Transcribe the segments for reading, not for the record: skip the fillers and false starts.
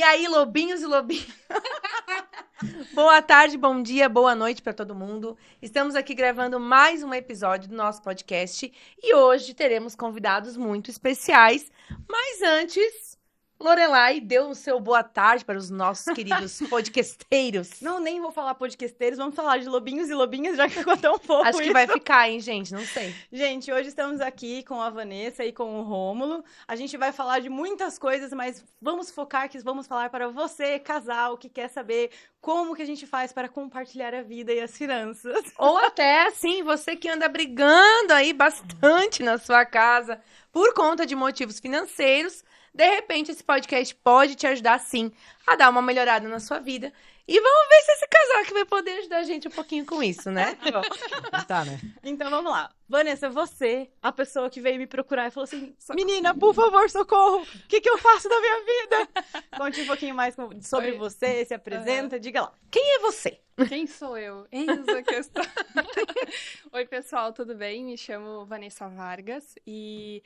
aí, lobinhos e lobinhas? Boa tarde, bom dia, boa noite para todo mundo. Estamos aqui gravando mais um episódio do nosso podcast e hoje teremos convidados muito especiais. Mas antes, Lorelai, dê o seu boa tarde para os nossos queridos podcasteiros. Não, nem vou falar podcasteiros, vamos falar de lobinhos e lobinhas, já que ficou tão fofo Acho que isso. vai ficar, hein, gente? Não sei. Gente, hoje estamos aqui com a Vanessa e com o Rômulo. A gente vai falar de muitas coisas, mas vamos focar que vamos falar para você, casal, que quer saber como que a gente faz para compartilhar a vida e as finanças. Ou até, assim, você que anda brigando aí bastante na sua casa por conta de motivos financeiros, de repente esse podcast pode te ajudar, sim, a dar uma melhorada na sua vida. E vamos ver se esse casal aqui vai poder ajudar a gente um pouquinho com isso, né? Tá, né? Então vamos lá. Vanessa, você, a pessoa que veio me procurar e falou assim: menina, por favor, socorro, o que eu faço da minha vida? Conte um pouquinho mais sobre Oi. você, se apresenta, diga lá. Quem é você? Quem sou eu? Eis a questão. Oi, pessoal, tudo bem? Me chamo Vanessa Vargas e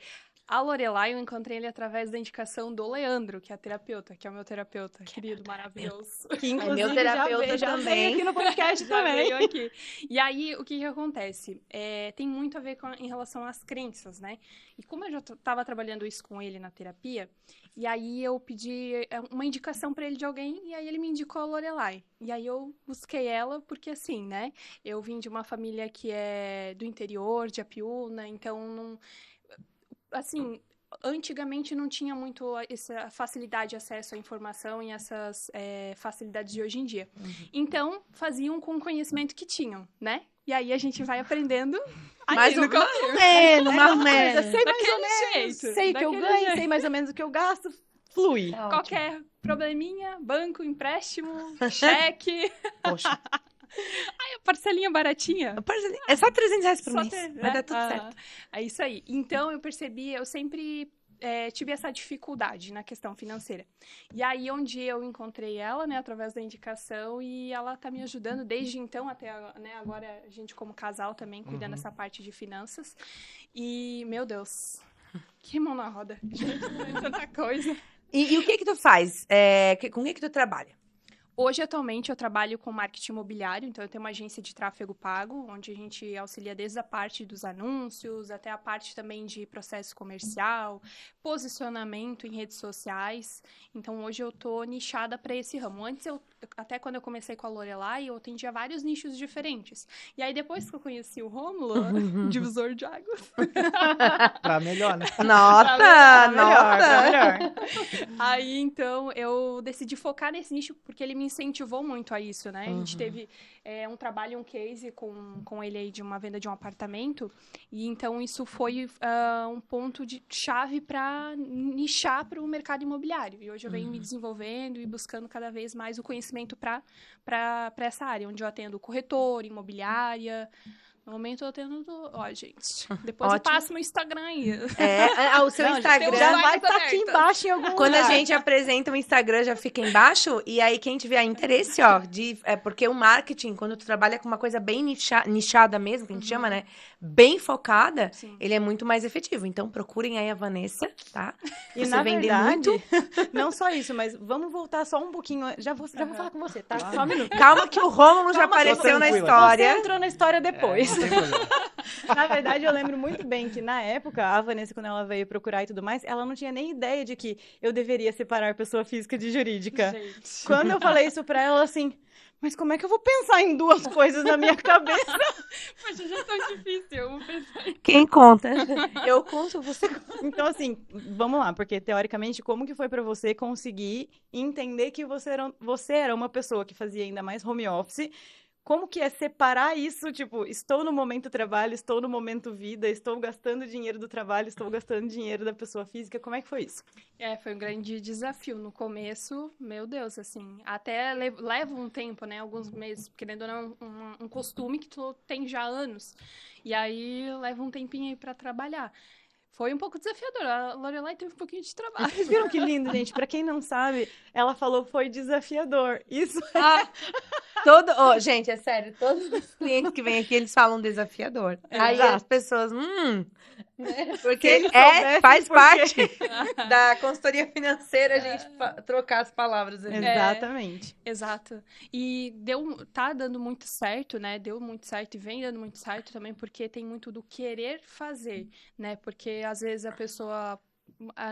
a Lorelai eu encontrei ele através da indicação do Leandro, que é a terapeuta, que é o meu terapeuta, querido, maravilhoso. Que inclusive meu terapeuta já também. veio aqui no podcast Já também. veio aqui. E aí, o que acontece? Tem muito a ver em relação às crenças, né? E como eu já estava trabalhando isso com ele na terapia, e aí eu pedi uma indicação para ele de alguém, e aí ele me indicou a Lorelai. E aí eu busquei ela, porque assim, né? Eu vim de uma família que é do interior, de Apiúna, então não... Assim, antigamente não tinha muito essa facilidade de acesso à informação e essas facilidades de hoje em dia. Então, faziam com o conhecimento que tinham, né? E aí a gente vai aprendendo Mais ou no caminho. menos, mais ou Eu menos. sei mais ou Daquele menos, jeito, sei que eu daquele ganho, jeito. sei mais ou menos o que eu gasto, flui. Tá ótimo. Qualquer probleminha, banco, empréstimo, cheque, Poxa, parcelinha baratinha. é só R$300 por Só mês. ter, Vai né? dar tudo certo. É isso aí. Então, eu percebi, eu sempre tive essa dificuldade na questão financeira. E aí, onde eu encontrei ela, né, através da indicação, e ela tá me ajudando desde então até, né, agora a gente como casal também, cuidando dessa parte de finanças. E, meu Deus, que mão na roda. Gente, é tanta coisa. E o que que tu faz? Com o que que tu trabalha? Hoje, atualmente, eu trabalho com marketing imobiliário, então eu tenho uma agência de tráfego pago, onde a gente auxilia desde a parte dos anúncios, até a parte também de processo comercial, posicionamento em redes sociais. Então, hoje eu tô nichada para esse ramo. Antes, até quando eu comecei com a Lorelai, eu atendia vários nichos diferentes. E aí, depois que eu conheci o Rômulo, divisor de águas, Pra melhor, né? Nota, Pra nota. melhor. aí, então, eu decidi focar nesse nicho porque ele me incentivou muito a isso, né? A gente teve um trabalho, um case com ele aí de uma venda de um apartamento, e então isso foi um ponto de chave para nichar para o mercado imobiliário. E hoje eu venho me desenvolvendo e buscando cada vez mais o conhecimento para essa área, onde eu atendo corretor, imobiliária. No momento eu atendo... Ó, gente, depois eu Ótimo. passo no Instagram aí. O seu Não, Instagram. já Tem vai os estar olhos aqui abertos. embaixo em algum Quando a lugar. gente apresenta o Instagram, já fica embaixo. E aí, quem tiver interesse, ó, porque o marketing, quando tu trabalha com uma coisa bem nichada mesmo, que a gente chama, né? Bem focada, Sim. ele é muito mais efetivo. Então, procurem aí a Vanessa, tá? E Você na vender verdade, muito. não só isso, mas vamos voltar só um pouquinho. Já vou falar com você, tá? Só um minuto. Calma que o Rômulo já Calma que eu apareceu na tranquila. Você história. entrou na história depois. Não tem problema. Na verdade, eu lembro muito bem que na época, a Vanessa, quando ela veio procurar e tudo mais, ela não tinha nem ideia de que eu deveria separar pessoa física de jurídica. Gente. Quando eu falei isso pra ela, assim, mas como é que eu vou pensar em duas coisas na minha cabeça? Poxa, já é tão difícil. Eu vou pensar em... Quem conta? Eu conto, você conta. Então, assim, vamos lá, porque teoricamente, como que foi pra você conseguir entender que você era uma pessoa que fazia ainda mais home office? Como que é separar isso, tipo, estou no momento trabalho, estou no momento vida, estou gastando dinheiro do trabalho, estou gastando dinheiro da pessoa física, como é que foi isso? Foi um grande desafio. No começo, meu Deus, assim, até leva um tempo, né? Alguns meses, querendo ou não, um costume que tu tem já há anos. E aí, leva um tempinho aí pra trabalhar. Foi um pouco desafiador. A Lorelai teve um pouquinho de trabalho. Vocês viram que lindo, gente? Pra quem não sabe, ela falou foi desafiador. Isso Gente, é sério, todos os clientes que vêm aqui, eles falam desafiador. Aí Exato. as pessoas, né? Porque eles soubessem faz por quê. parte da consultoria financeira a gente trocar as palavras ali. Exatamente. Exato. E tá dando muito certo, né? Deu muito certo e vem dando muito certo também, porque tem muito do querer fazer, né? Porque às vezes a pessoa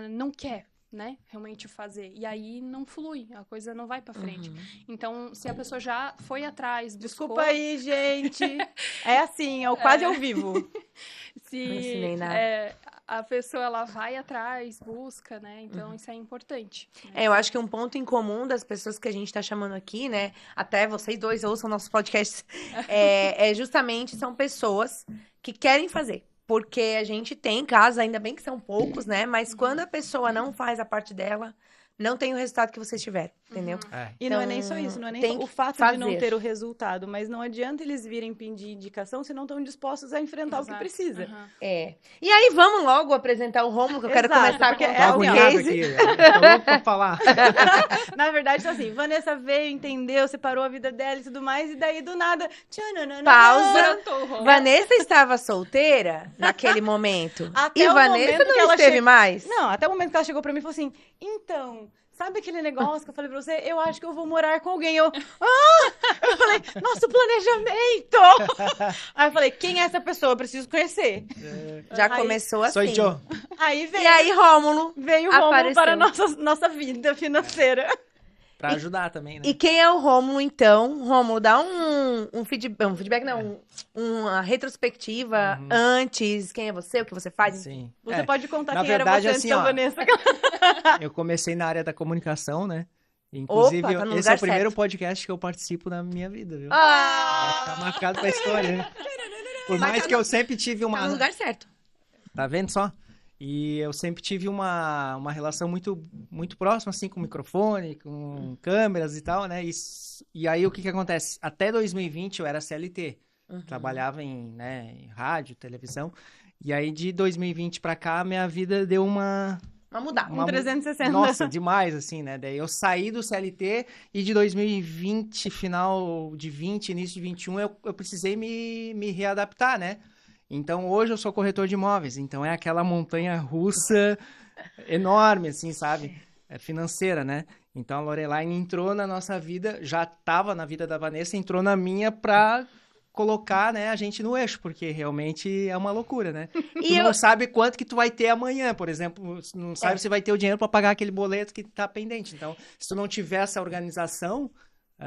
não quer, né? Realmente fazer. E aí não flui, a coisa não vai pra frente. Então, se a pessoa já foi atrás, Desculpa aí, gente. É assim, é o quase ao vivo. Não ensinei se nada. a pessoa ela vai atrás, busca, né? Então, isso é importante. Né? Eu acho que um ponto em comum das pessoas que a gente tá chamando aqui, né? Até vocês dois ouçam nossos podcasts, justamente são pessoas que querem fazer. Porque a gente tem casos, ainda bem que são poucos, né? Mas quando a pessoa não faz a parte dela, não tem o resultado que vocês tiveram, entendeu? E não é nem só isso, não é nem o fato de não ter o resultado, mas não adianta eles virem pedir indicação se não estão dispostos a enfrentar o que precisa. E aí, vamos logo apresentar o Rômulo, que eu quero começar porque com é o agoniado case. aqui. Tô louco pra falar. Na verdade, assim, Vanessa veio, entendeu, separou a vida dela e tudo mais, e daí do nada, tchananana. Pausa. Brotou, Vanessa estava solteira naquele momento. Até E o Vanessa momento que não ela esteve mais? Não, até o momento que ela chegou pra mim e falou assim, então, sabe aquele negócio que eu falei pra você? Eu acho que eu vou morar com alguém. Eu falei, nosso planejamento! Aí eu falei, quem é essa pessoa? Eu preciso conhecer. Já Aí- começou assim. Sou Joe. Aí veio, E aí, Rômulo. veio o Rômulo apareceu. para a nossa vida financeira. Pra ajudar também, né? E quem é o Rômulo, então? Rômulo, dá um feedback, não, uma retrospectiva antes. Quem é você, o que você faz? Sim. Você pode contar na quem verdade, era você assim, antes da ó, Vanessa. Eu comecei na área da comunicação, né? Inclusive, Opa, tá no esse lugar é o primeiro certo. podcast que eu participo na minha vida, viu? Ah! Vai ficar marcado pra história, né? Por mais que eu sempre tive Tá no uma... lugar certo. Tá vendo só? E eu sempre tive uma relação muito, muito próxima, assim, com microfone, com câmeras e tal, né? E aí, o que que acontece? Até 2020, eu era CLT. Trabalhava em rádio, televisão. E aí, de 2020 pra cá, minha vida deu uma... Vamos mudar. Um 360. Nossa, demais, assim, né? Daí eu saí do CLT e de 2020, final de 20, início de 21, eu precisei me readaptar, né? Então, hoje eu sou corretor de imóveis. Então, é aquela montanha russa enorme, assim, sabe? É financeira, né? Então, a Lorelaine entrou na nossa vida, já estava na vida da Vanessa, entrou na minha pra colocar, né, a gente no eixo, porque realmente é uma loucura, né? Tu não sabe quanto que tu vai ter amanhã, por exemplo, não sabe se vai ter o dinheiro para pagar aquele boleto que tá pendente. Então, se tu não tiver essa organização,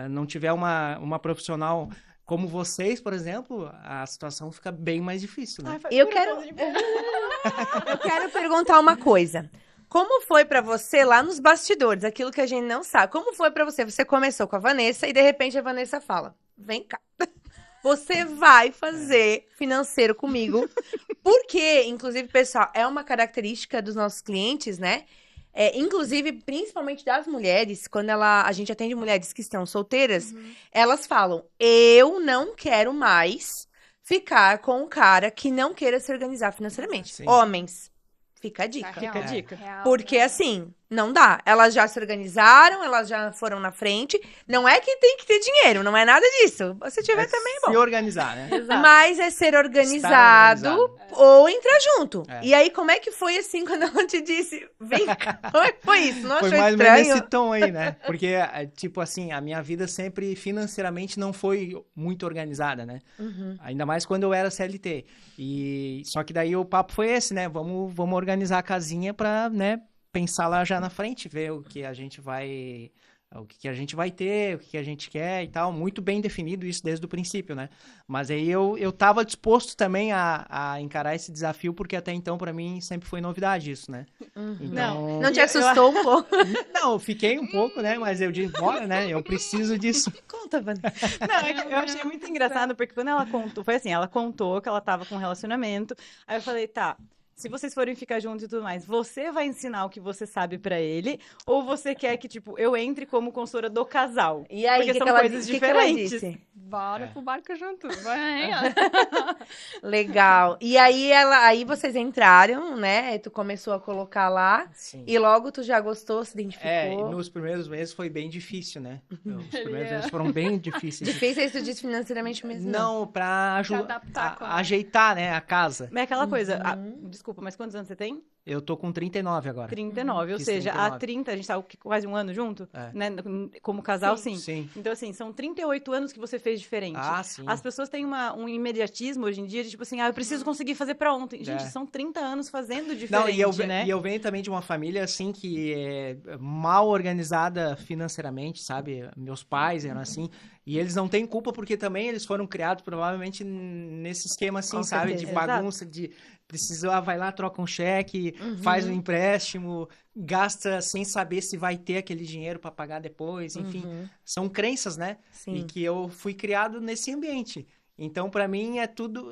não tiver uma profissional como vocês, por exemplo, a situação fica bem mais difícil, né? Eu quero perguntar uma coisa. Como foi pra você lá nos bastidores, aquilo que a gente não sabe? Como foi pra você? Você começou com a Vanessa e de repente a Vanessa fala: "Vem cá. Você vai fazer financeiro comigo". Porque, inclusive, pessoal, é uma característica dos nossos clientes, né? Inclusive, principalmente das mulheres, quando a gente atende mulheres que estão solteiras, elas falam: "Eu não quero mais ficar com um cara que não queira se organizar financeiramente". Sim. Homens, fica a dica. Fica a dica. Porque assim, não dá. Elas já se organizaram, elas já foram na frente. Não é que tem que ter dinheiro, não é nada disso. Se tiver também, Se bom. organizar, né? Mas é ser organizado ou entrar junto. É. E aí, como é que foi assim quando ela te disse: "Vem cá"? Como é que foi isso? Não Foi achou mais ou menos estranho? esse tom aí, né? Porque, tipo assim, a minha vida sempre financeiramente não foi muito organizada, né? Ainda mais quando eu era CLT. Só que daí o papo foi esse, né? Vamos organizar a casinha pra, né, pensar lá já na frente, ver o que a gente vai... O que a gente vai ter, o que a gente quer e tal. Muito bem definido isso desde o princípio, né? Mas aí eu tava disposto também a encarar esse desafio, porque até então, pra mim, sempre foi novidade isso, né? Então... Não te assustou um pouco? Não, eu fiquei um pouco, né? Mas eu disse, bora, né? Eu preciso disso. Conta, Vanessa. Não, eu achei muito engraçado, porque quando ela contou, foi assim, ela contou que ela tava com um relacionamento, aí eu falei, tá, se vocês forem ficar juntos e tudo mais, você vai ensinar o que você sabe pra ele? Ou você quer que, tipo, eu entre como consultora do casal? E aí, Porque que são que ela, coisas que ela diferentes. disse? Bora pro barco junto. Vai. Legal. E aí vocês entraram, né? Tu começou a colocar lá Sim. e logo tu já gostou, se identificou. E nos primeiros meses foi bem difícil, né? Os primeiros Ele meses foram bem difíceis. Difícil, isso tu diz financeiramente mesmo? Não, pra Se adaptar com a- ajeitar, né, a casa. Mas é aquela coisa, Uhum. desculpa, mas quantos anos você tem? Eu tô com 39 agora. 39, ou Fiz seja, 39. há 30, a gente tá quase um ano junto, É. né? Como casal, Sim. sim. Sim. Então, assim, são 38 anos que você fez diferente. Ah, sim. As pessoas têm um imediatismo hoje em dia de tipo assim, eu preciso conseguir fazer pra ontem. Gente, É. são 30 anos fazendo Não, diferente, né? e eu venho também de uma família, assim, que é mal organizada financeiramente, sabe? Meus pais eram assim. E eles não têm culpa porque também eles foram criados provavelmente nesse esquema, assim, Com sabe? certeza. De bagunça, de precisar, vai lá, troca um cheque, faz um empréstimo, gasta sem saber se vai ter aquele dinheiro para pagar depois, enfim. Uhum. São crenças, né? E Sim. que eu fui criado nesse ambiente. Então, para mim,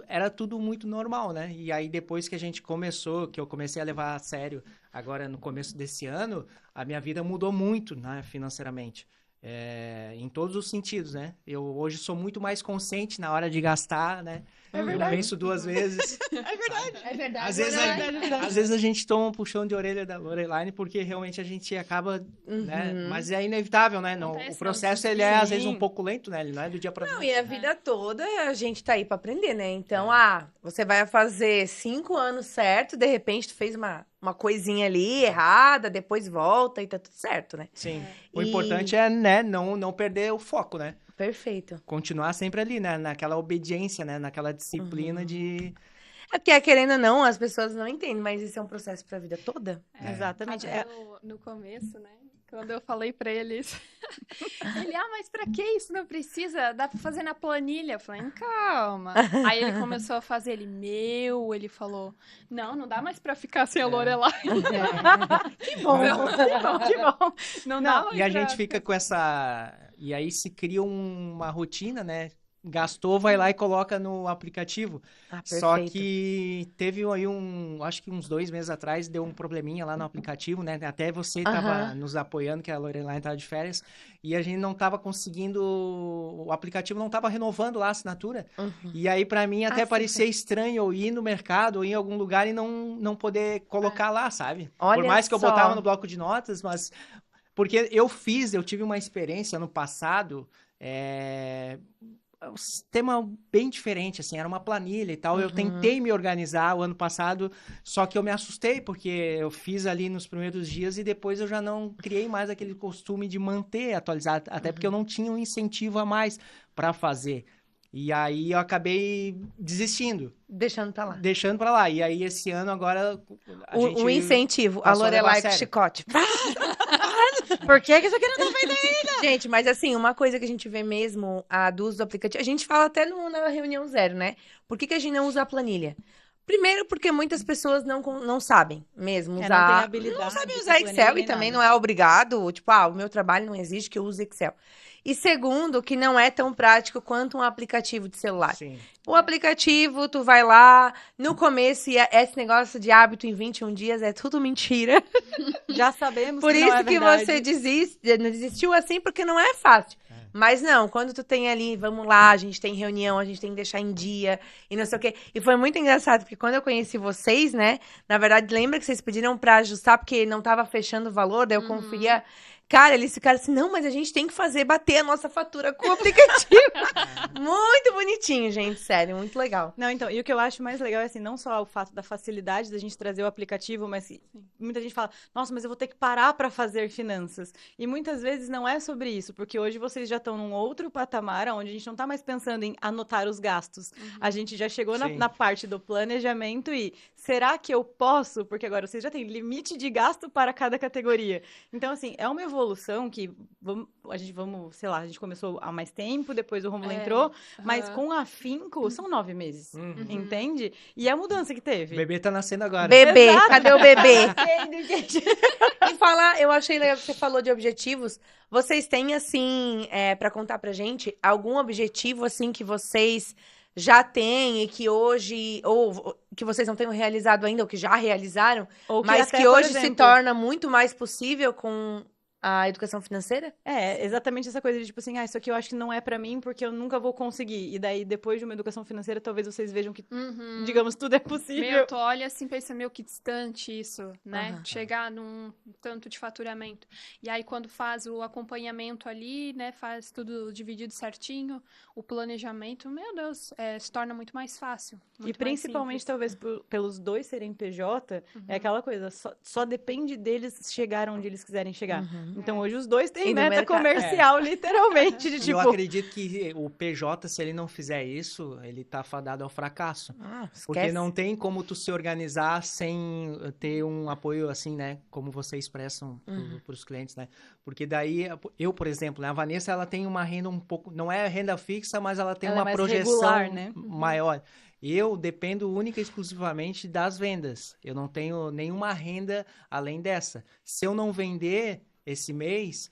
era tudo muito normal, né? E aí, depois que a gente começou, que eu comecei a levar a sério, agora no começo desse ano, a minha vida mudou muito, né, financeiramente. Em todos os sentidos, né? Eu hoje sou muito mais consciente na hora de gastar, né? Eu penso duas vezes. É verdade. Às vezes a gente toma um puxão de orelha da Loreline porque realmente a gente acaba, né? Mas é inevitável, né? Não, Acontece, o processo não, ele é às vezes sim. um pouco lento, né? Ele não é do dia para Não, noite. e a vida toda a gente tá aí pra aprender, né? Então, você vai fazer 5 anos certo, de repente tu fez uma coisinha ali errada, depois volta e tá tudo certo, né? Sim. O E- importante é, né, não perder o foco, né? Perfeito. Continuar sempre ali, né? Naquela obediência, né? Naquela disciplina de... É porque, querendo ou não, as pessoas não entendem, mas isso é um processo pra vida toda. Exatamente. Até no começo, né? Quando eu falei pra ele isso, ele, mas pra que isso? Não precisa, dá pra fazer na planilha. Eu falei, calma. Aí ele começou a fazer, ele falou, não dá mais pra ficar sem a Lorelai. Que bom. Que bom. Não dá Não, mais e a pra gente fica com essa... E aí se cria uma rotina, né? Gastou, vai lá e coloca no aplicativo. Só Perfeito. que teve aí acho que uns 2 meses atrás, deu um probleminha lá no aplicativo, né? Até você tava nos apoiando, que a Lorelai tava de férias, e a gente não tava conseguindo, o aplicativo não tava renovando lá a assinatura. E aí, pra mim, até parecia estranho eu ir no mercado ou ir em algum lugar e não poder colocar lá, sabe? Olha Por mais que eu só. botava no bloco de notas, mas... Porque eu tive uma experiência no passado, um sistema bem diferente, assim, era uma planilha e tal. Eu tentei me organizar o ano passado, só que eu me assustei, porque eu fiz ali nos primeiros dias e depois eu já não criei mais aquele costume de manter atualizado, até porque eu não tinha um incentivo a mais para fazer. E aí eu acabei desistindo, Deixando pra lá. deixando para lá. E aí esse ano agora a gente O incentivo, a passou a levar a Lorelai com sério. chicote. Por que você quer não ver? Gente, mas assim, uma coisa que a gente vê mesmo, do uso do aplicativo, a gente fala até na reunião zero, né? Por que a gente não usa a planilha? Primeiro, porque muitas pessoas não sabem mesmo Não usar. tem habilidade. Não sabem de usar planilha Excel e nem também nada. não é obrigado. Tipo, o meu trabalho não exige que eu use Excel. E segundo, que não é tão prático quanto um aplicativo de celular. Sim. O aplicativo, tu vai lá, no começo, e esse negócio de hábito em 21 dias é tudo mentira. Já sabemos Por que isso não é que verdade. você desistiu assim, porque não é fácil. Mas não, quando tu tem ali, vamos lá, a gente tem reunião, a gente tem que deixar em dia, e não sei o quê. E foi muito engraçado, porque quando eu conheci vocês, né, na verdade, lembra que vocês pediram pra ajustar, porque não tava fechando o valor, daí eu conferia. Cara, eles ficaram assim, não, mas a gente tem que bater a nossa fatura com o aplicativo. Muito bonitinho, gente, sério, muito legal. Não, então, e o que eu acho mais legal é assim, não só o fato da facilidade da gente trazer o aplicativo, mas muita gente fala, nossa, mas eu vou ter que parar para fazer finanças. E muitas vezes não é sobre isso, porque hoje vocês já estão num outro patamar, onde a gente não tá mais pensando em anotar os gastos. A gente já chegou Sim. na parte do planejamento e será que eu posso? Porque agora vocês já têm limite de gasto para cada categoria. Então, assim, é uma evolução que a gente começou há mais tempo, depois o Romulo entrou, mas com afinco são 9 meses, entende? E a mudança que O teve. bebê tá nascendo agora. Bebê, Exato. cadê o bebê? Gente. E falar, eu achei legal que você falou de objetivos. Vocês têm, assim, pra contar pra gente, algum objetivo, assim, que vocês já tem e que hoje, ou que vocês não tenham realizado ainda, ou que já realizaram, Ou mas até, que por hoje se exemplo, torna muito mais possível com a educação financeira? É, exatamente essa coisa de tipo assim, isso aqui eu acho que não é pra mim porque eu nunca vou conseguir. E daí, depois de uma educação financeira, talvez vocês vejam que, digamos, tudo é possível. Tu olha assim, pensa, que distante isso, né? Aham. Chegar num tanto de faturamento. E aí, quando faz o acompanhamento ali, né? Faz tudo dividido certinho, o planejamento, meu Deus, se torna muito mais fácil. E Muito mais principalmente, simples. talvez, pelos dois serem PJ, é aquela coisa, só depende deles chegar onde eles quiserem chegar. Então, hoje os dois têm E no meta mercado- comercial, literalmente, de E tipo... eu acredito que o PJ, se ele não fizer isso, ele tá fadado ao fracasso. Porque esquece. não tem como tu se organizar sem ter um apoio assim, né? Como vocês expressam para os clientes, né? Porque daí, eu, por exemplo, né, a Vanessa, ela tem uma renda um pouco... Não é renda fixa, mas ela tem Ela é uma mais projeção regular, né? maior. Eu dependo única e exclusivamente das vendas. Eu não tenho nenhuma renda além dessa. Se eu não vender esse mês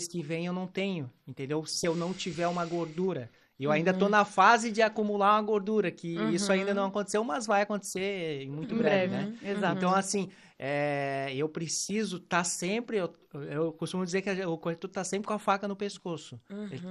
que vem eu não tenho, entendeu? Se eu não tiver uma gordura. Eu ainda tô na fase de acumular uma gordura, que isso ainda não aconteceu, mas vai acontecer muito Em breve, breve, né? exato. Então, assim, eu preciso estar sempre... Eu costumo dizer que o corretor tá sempre com a faca no pescoço.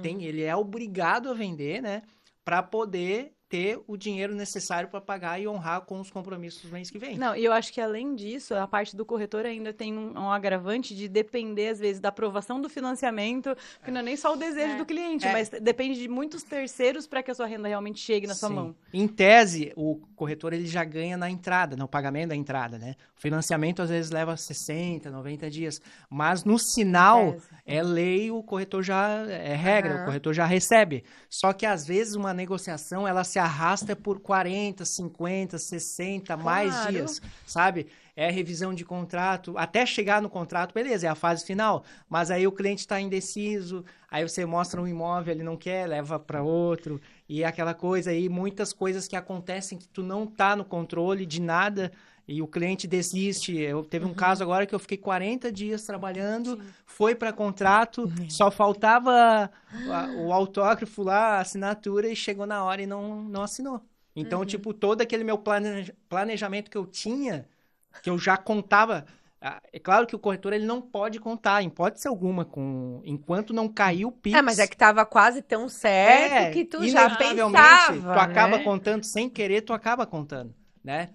Ele é obrigado a vender, né? Para poder ter o dinheiro necessário para pagar e honrar com os compromissos do mês que vem. Não, e eu acho que além disso, a parte do corretor ainda tem um agravante de depender, às vezes, da aprovação do financiamento, porque não é nem só o desejo do cliente, mas depende de muitos terceiros para que a sua renda realmente chegue na sua mão. Em tese, o corretor ele já ganha na entrada, no pagamento da entrada, né? O financiamento às vezes leva 60, 90 dias, mas no sinal é lei, o corretor já é regra, o corretor já recebe. Só que às vezes uma negociação ela se arrasta por 40, 50, 60, mais dias, sabe? É revisão de contrato, até chegar no contrato, beleza, é a fase final, mas aí o cliente está indeciso, aí você mostra um imóvel, ele não quer, leva para outro, e aquela coisa aí, muitas coisas que acontecem que tu não tá no controle de nada, e o cliente desiste. Teve um caso agora que eu fiquei 40 dias trabalhando, foi para contrato, só faltava o autógrafo lá, a assinatura, e chegou na hora e não assinou. Então, tipo, todo aquele meu planejamento que eu tinha, que eu já contava... É claro que o corretor ele não pode contar, em hipótese alguma, enquanto não caiu o Pix. Mas é que tava quase tão certo que tu já inevitavelmente, pensava, tu acaba né? contando sem querer, tu acaba contando, né?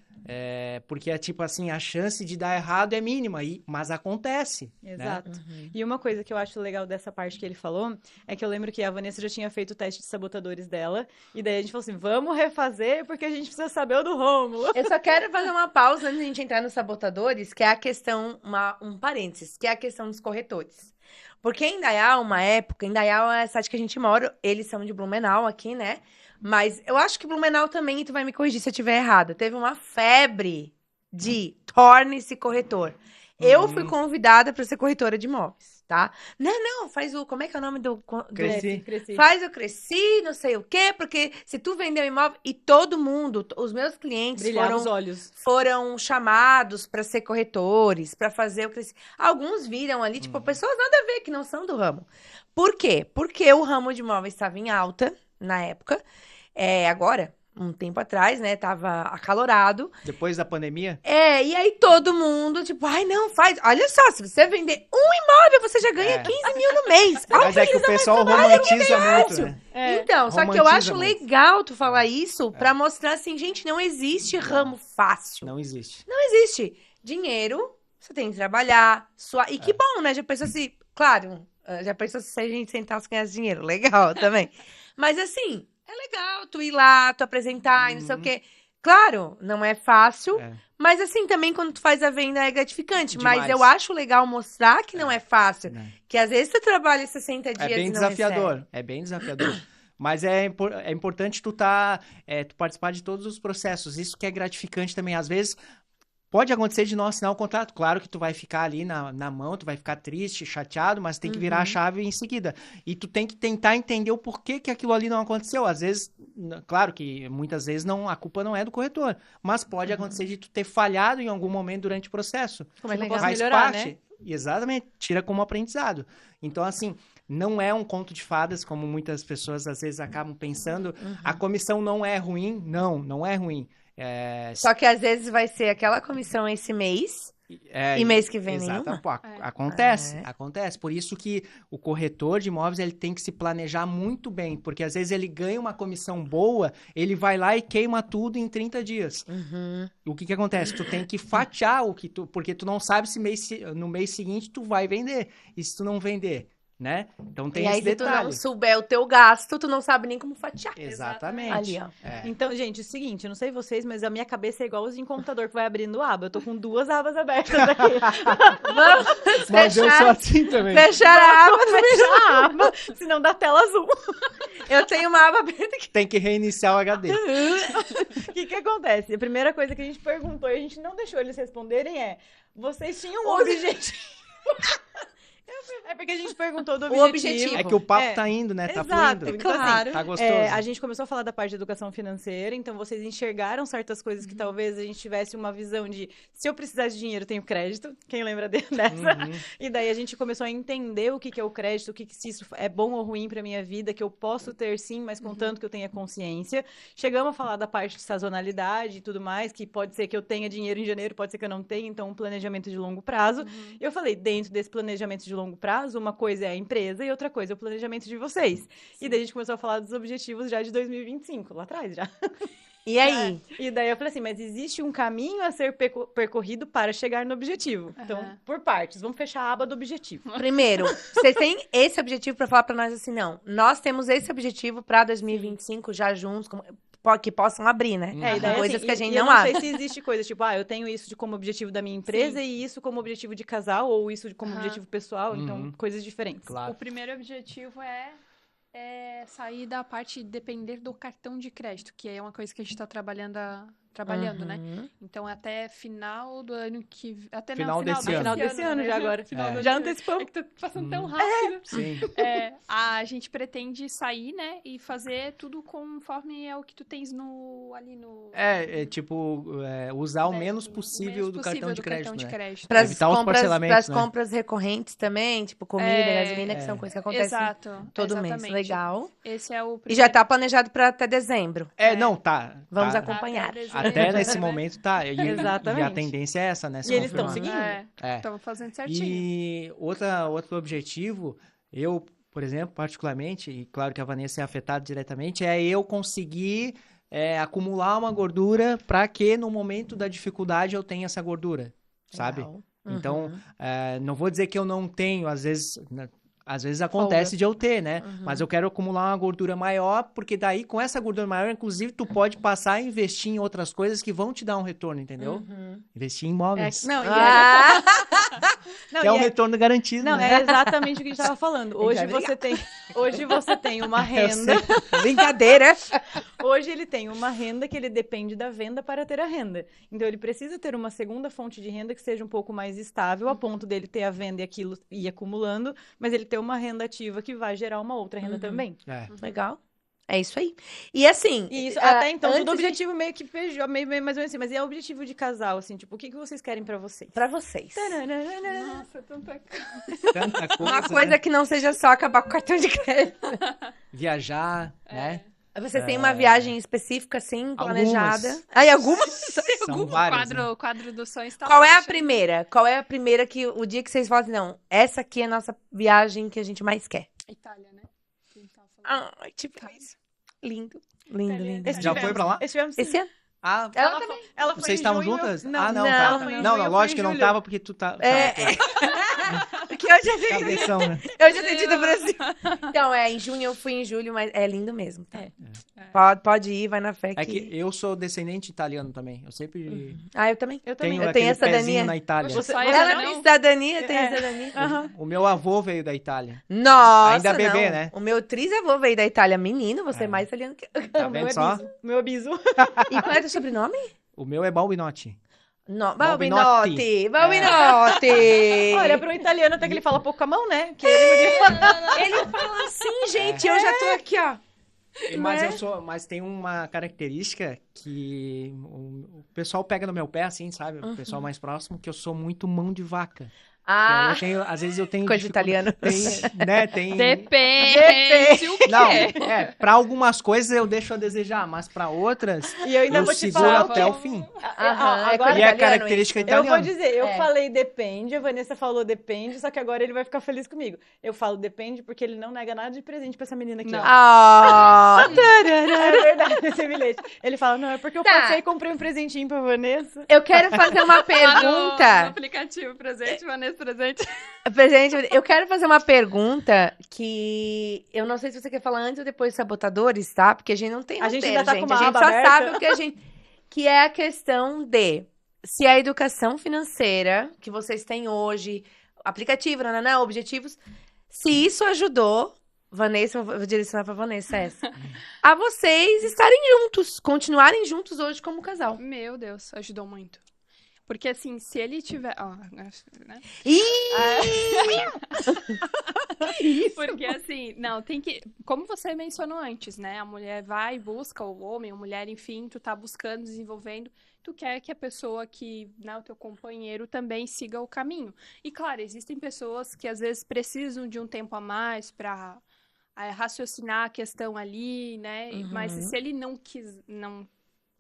Porque é tipo assim, a chance de dar errado é mínima, mas acontece. Exato. Né? E uma coisa que eu acho legal dessa parte que ele falou é que eu lembro que a Vanessa já tinha feito o teste de sabotadores dela, e daí a gente falou assim, vamos refazer porque a gente precisa saber o do Rômulo. Eu só quero fazer uma pausa antes de a gente entrar nos sabotadores, que é a questão, um parênteses, que é a questão dos corretores. Porque em Indaial, uma época, Indaial é a cidade que a gente mora, eles são de Blumenau aqui, né? Mas eu acho que Blumenau também, e tu vai me corrigir se eu estiver errado, teve uma febre de torne-se corretor. Eu fui convidada para ser corretora de imóveis, tá? Não, faz o... Como é que é o nome do... Cresci. Faz eu cresci, não sei o quê, porque se tu vender o imóvel... E todo mundo, os meus clientes Brilhava os olhos. foram chamados para ser corretores, para fazer o crescimento. Alguns viram ali, tipo, pessoas nada a ver, que não são do ramo. Por quê? Porque o ramo de imóveis estava em alta na época. Agora, um tempo atrás, né? Tava acalorado. Depois da pandemia? E aí todo mundo, tipo, ai, não, faz. Olha só, se você vender um imóvel, você já ganha 15 mil no mês. Mas é que o pessoal romantiza muito, né? Então, só que eu acho Romantiza muito. legal tu falar isso pra mostrar assim, gente, não existe ramo fácil. Não existe. Não existe. Dinheiro, você tem que trabalhar, suar. E que bom, né? Já pensou se. Claro, já pensou se a gente sentasse e ganhasse dinheiro? Legal também. Mas assim, é legal tu ir lá, tu apresentar e não sei o quê. Claro, não é fácil. Mas assim, também quando tu faz a venda é gratificante. Demais. Mas eu acho legal mostrar que não é fácil. Né? Que às vezes tu trabalha 60 dias É bem e não desafiador. recebe. É bem desafiador. Mas é importante tu tu participar de todos os processos. Isso que é gratificante também. Às vezes, pode acontecer de não assinar o contrato. Claro que tu vai ficar ali na mão, tu vai ficar triste, chateado, mas tem que virar a chave em seguida. E tu tem que tentar entender o porquê que aquilo ali não aconteceu. Às vezes, claro que muitas vezes a culpa não é do corretor, mas pode acontecer de tu ter falhado em algum momento durante o processo. Como é que eu legal. posso Faz melhorar, parte. né? Exatamente, tira como aprendizado. Então, assim, não é um conto de fadas, como muitas pessoas às vezes acabam pensando. A comissão não é ruim. Não é ruim. Só que às vezes vai ser aquela comissão esse mês e mês que vem nenhuma. Pô, acontece. Por isso que o corretor de imóveis ele tem que se planejar muito bem, porque às vezes ele ganha uma comissão boa, ele vai lá e queima tudo em 30 dias. O que acontece? Tu tem que fatiar porque tu não sabe se no mês seguinte tu vai vender. E se tu não vender, né? Então tem E aí, esse se tu detalhe. não souber o teu gasto, tu não sabe nem como fatiar. Exatamente. Ali, ó. Então, gente, é o seguinte, eu não sei vocês, mas a minha cabeça é igualzinho computador que vai abrindo aba. Eu tô com 2 abas abertas aqui. Vamos Mas eu sou fechar, assim também. fechar a aba. Fechar a aba, senão dá tela azul. Eu tenho uma aba aberta aqui. Tem que reiniciar o HD. O que acontece? A primeira coisa que a gente perguntou e a gente não deixou eles responderem é: vocês tinham um objetivo? É porque a gente perguntou do objetivo. É que o papo tá indo, né? Tá Exato, fluindo. então, assim, claro. Tá gostoso. a gente começou a falar da parte de educação financeira, então vocês enxergaram certas coisas que talvez a gente tivesse uma visão de se eu precisar de dinheiro, eu tenho crédito. Quem lembra dessa? E daí a gente começou a entender o que é o crédito, se isso é bom ou ruim pra minha vida, que eu posso ter sim, mas contanto que eu tenha consciência. Chegamos a falar da parte de sazonalidade e tudo mais, que pode ser que eu tenha dinheiro em janeiro, pode ser que eu não tenha, então um planejamento de longo prazo. Eu falei, dentro desse planejamento de longo prazo, uma coisa é a empresa e outra coisa é o planejamento de vocês. E daí a gente começou a falar dos objetivos já de 2025, lá atrás já. E aí? E daí eu falei assim, mas existe um caminho a ser percorrido para chegar no objetivo. Então, por partes, vamos fechar a aba do objetivo. Primeiro, vocês têm esse objetivo pra falar pra nós assim, não. Nós temos esse objetivo pra 2025 já juntos, que possam abrir, né? E daí, Coisas assim, que a gente eu não abre. sei se existe coisa, tipo, eu tenho isso como objetivo da minha empresa e isso como objetivo de casal, ou isso como objetivo pessoal, então, coisas diferentes. Claro. O primeiro objetivo é sair da parte de depender do cartão de crédito, que é uma coisa que a gente está trabalhando, né? Então, até final do ano que... Até Final desse ano. Final desse ano já agora. Final do Já ano. antecipamos. É que tá passando tão rápido. Sim. A gente pretende sair, né? E fazer tudo conforme é o que tu tens ali no... Usar o débito, menos possível do cartão de crédito, né? Para Evitar os parcelamentos, né? compras recorrentes também, tipo comida, gasolina, que são coisas que acontecem todo mês. Exatamente. Legal. Esse é o E primeiro. já tá planejado para até dezembro. Não, tá. Vamos tá. acompanhar. Até nesse momento tá. E Exatamente. a tendência é essa, né? E eles estão seguindo. Estamos fazendo certinho. E outro objetivo, eu, por exemplo, particularmente, e claro que a Vanessa é afetada diretamente, é eu conseguir acumular uma gordura para que no momento da dificuldade eu tenha essa gordura, sabe? Legal. Então, não vou dizer que eu não tenho, às vezes acontece de eu ter, né? Mas eu quero acumular uma gordura maior, porque daí, com essa gordura maior, inclusive, tu pode passar a investir em outras coisas que vão te dar um retorno, entendeu? Investir em imóveis. Que é um retorno garantido, Não, né? é exatamente o que a gente estava falando. Hoje você tem uma renda. Brincadeira. Hoje ele tem uma renda que ele depende da venda para ter a renda. Então ele precisa ter uma segunda fonte de renda que seja um pouco mais estável, a ponto dele ter a venda e aquilo ir acumulando, mas ele ter uma renda ativa que vai gerar uma outra renda também. Legal. É isso aí. E assim... E isso, até então, antes tudo objetivo meio que mais ou menos assim. Mas é o objetivo de casal, assim, tipo, o que vocês querem pra vocês? Pra vocês. Nossa, tanta Tanta coisa. Uma coisa que não seja só acabar com o cartão de crédito. Viajar, né? Você tem uma viagem específica, assim, planejada? Algumas. Ai, algumas? São várias, né? O quadro dos sonhos tá Qual é a baixo. primeira? Qual é a primeira que o dia que vocês falam assim, não, essa aqui é a nossa viagem que a gente mais quer? Itália, né? Que a gente tava falando. Ai, tipo isso. Lindo. Lindo, lindo. Já foi pra lá? Esse ano? Ah, Ela também. Ela foi vocês em estavam junho, juntas? Não, Ah, não, não, tá. ela foi em Não, junho, eu lógico fui que em não julho. tava, porque tu tá... Porque eu já tenho Cabeção, né? Eu já tenho tido Brasil. Então, em junho eu fui em julho, mas é lindo mesmo. Tá? Pode ir, vai na fé que... É que eu sou descendente italiano também. Eu sempre Ah, eu também. Eu também. tenho Eu aquele tenho pezinho cidadania. na Itália. Você- Só Ela não? tem cidadania, tem cidadania. O meu avô veio da Itália. Nossa, Ainda bebê, não. né? O meu trisavô veio da Itália. Menino, você é mais italiano que eu. Tá O meu vendo é só? biso. Meu abiso. E qual é o teu sobrenome? O meu é Balbinotti. No, Balbinotti. Balbinotti. Olha, pro italiano até que ele fala pouco com a mão, né? Que ele podia... Ele fala assim, gente, eu já tô aqui, ó. Mas tem uma característica que o pessoal pega no meu pé, assim, sabe? O pessoal mais próximo, que eu sou muito mão de vaca. Ah, Às vezes eu tenho coisa italiana. Tem. Depende o quê? Não, pra algumas coisas eu deixo a desejar, mas pra outras E eu ainda eu vou te seguro falar até que- o fim. Aham, agora E é italiano característica isso. eu vou italiana. dizer, eu É. falei depende, a Vanessa falou depende, só que agora ele vai ficar feliz comigo. Eu falo depende porque ele não nega nada de presente pra essa menina aqui, Não. ó. Ah, É verdade, esse bilhete. Ele fala, não, é porque eu Tá. passei e comprei um presentinho pra Vanessa. eu quero fazer uma Lá no pergunta. aplicativo presente, Vanessa presente. Presente, eu quero fazer uma pergunta que eu não sei se você quer falar antes ou depois dos sabotadores, tá? Porque a gente não tem A gente roteiro, ainda tá com gente. uma A gente aba só aberta. sabe o que a gente... Que é a questão de se a educação financeira que vocês têm hoje, aplicativo, nananã, objetivos, se isso ajudou, Vanessa, eu vou direcionar pra Vanessa essa, a vocês estarem juntos, continuarem juntos hoje como casal. Meu Deus, ajudou muito. Porque assim, se ele tiver. Ó, né? Ih! Porque assim, não, tem que. Como você mencionou antes, né? A mulher vai e busca, o homem, a mulher, enfim, tu tá buscando, desenvolvendo. Tu quer que a pessoa que, né, o teu companheiro também siga o caminho. E claro, existem pessoas que às vezes precisam de um tempo a mais pra raciocinar a questão ali, né? Mas se ele não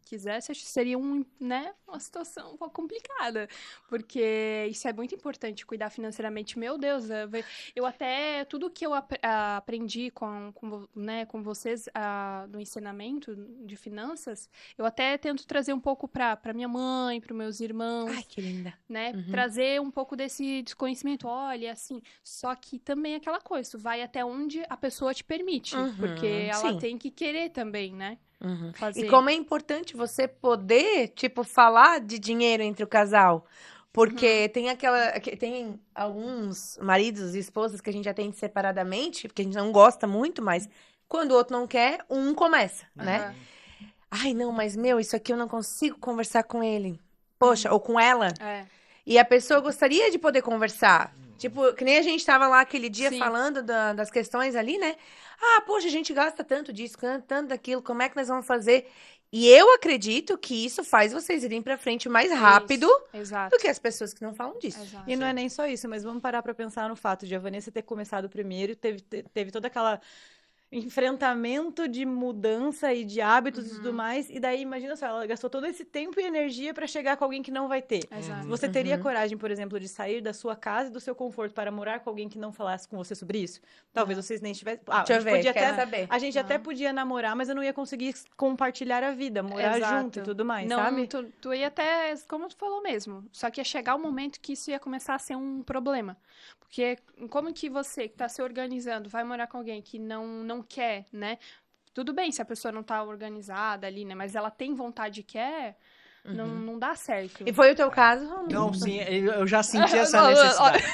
quisesse, acho que seria né, uma situação um pouco complicada, porque isso é muito importante, cuidar financeiramente. Meu Deus, eu até, tudo que eu aprendi né, com vocês no ensinamento de finanças, eu até tento trazer um pouco para minha mãe, para meus irmãos, Ai, que linda. né, trazer um pouco desse desconhecimento, olha, assim, só que também aquela coisa, tu vai até onde a pessoa te permite, porque ela sim. tem que querer também, né? Fazer. E como é importante você poder, tipo, falar de dinheiro entre o casal. Porque tem alguns maridos e esposas que a gente atende separadamente, porque a gente não gosta muito, mas quando o outro não quer, um começa, né? Aham. Ai, não, mas meu, isso aqui eu não consigo conversar com ele. Poxa, ou com ela. É. E a pessoa gostaria de poder conversar. Tipo, que nem a gente tava lá aquele dia Sim. falando das questões ali, né? Ah, poxa, a gente gasta tanto disso, tanto daquilo, como é que nós vamos fazer? E eu acredito que isso faz vocês irem pra frente mais rápido Isso, exato. do que as pessoas que não falam disso. Exato. E não é nem só isso, mas vamos parar pra pensar no fato de a Vanessa ter começado primeiro, teve toda aquela enfrentamento de mudança e de hábitos e tudo mais, e daí imagina só, ela gastou todo esse tempo e energia pra chegar com alguém que não vai ter. Exato. Você teria coragem, por exemplo, de sair da sua casa e do seu conforto para morar com alguém que não falasse com você sobre isso? Talvez vocês nem estivessem. Deixa eu ver, quero saber. A gente até podia namorar, mas eu não ia conseguir compartilhar a vida, morar Exato. junto e tudo mais, Não, sabe? tu ia até, como tu falou mesmo, só que ia chegar o momento que isso ia começar a ser um problema. Porque como que você, que tá se organizando, vai morar com alguém que não quer, né? Tudo bem se a pessoa não tá organizada ali, né? Mas ela tem vontade e quer, não dá certo. E foi o teu caso, Romulo? Não, sim, eu já senti essa Não, necessidade.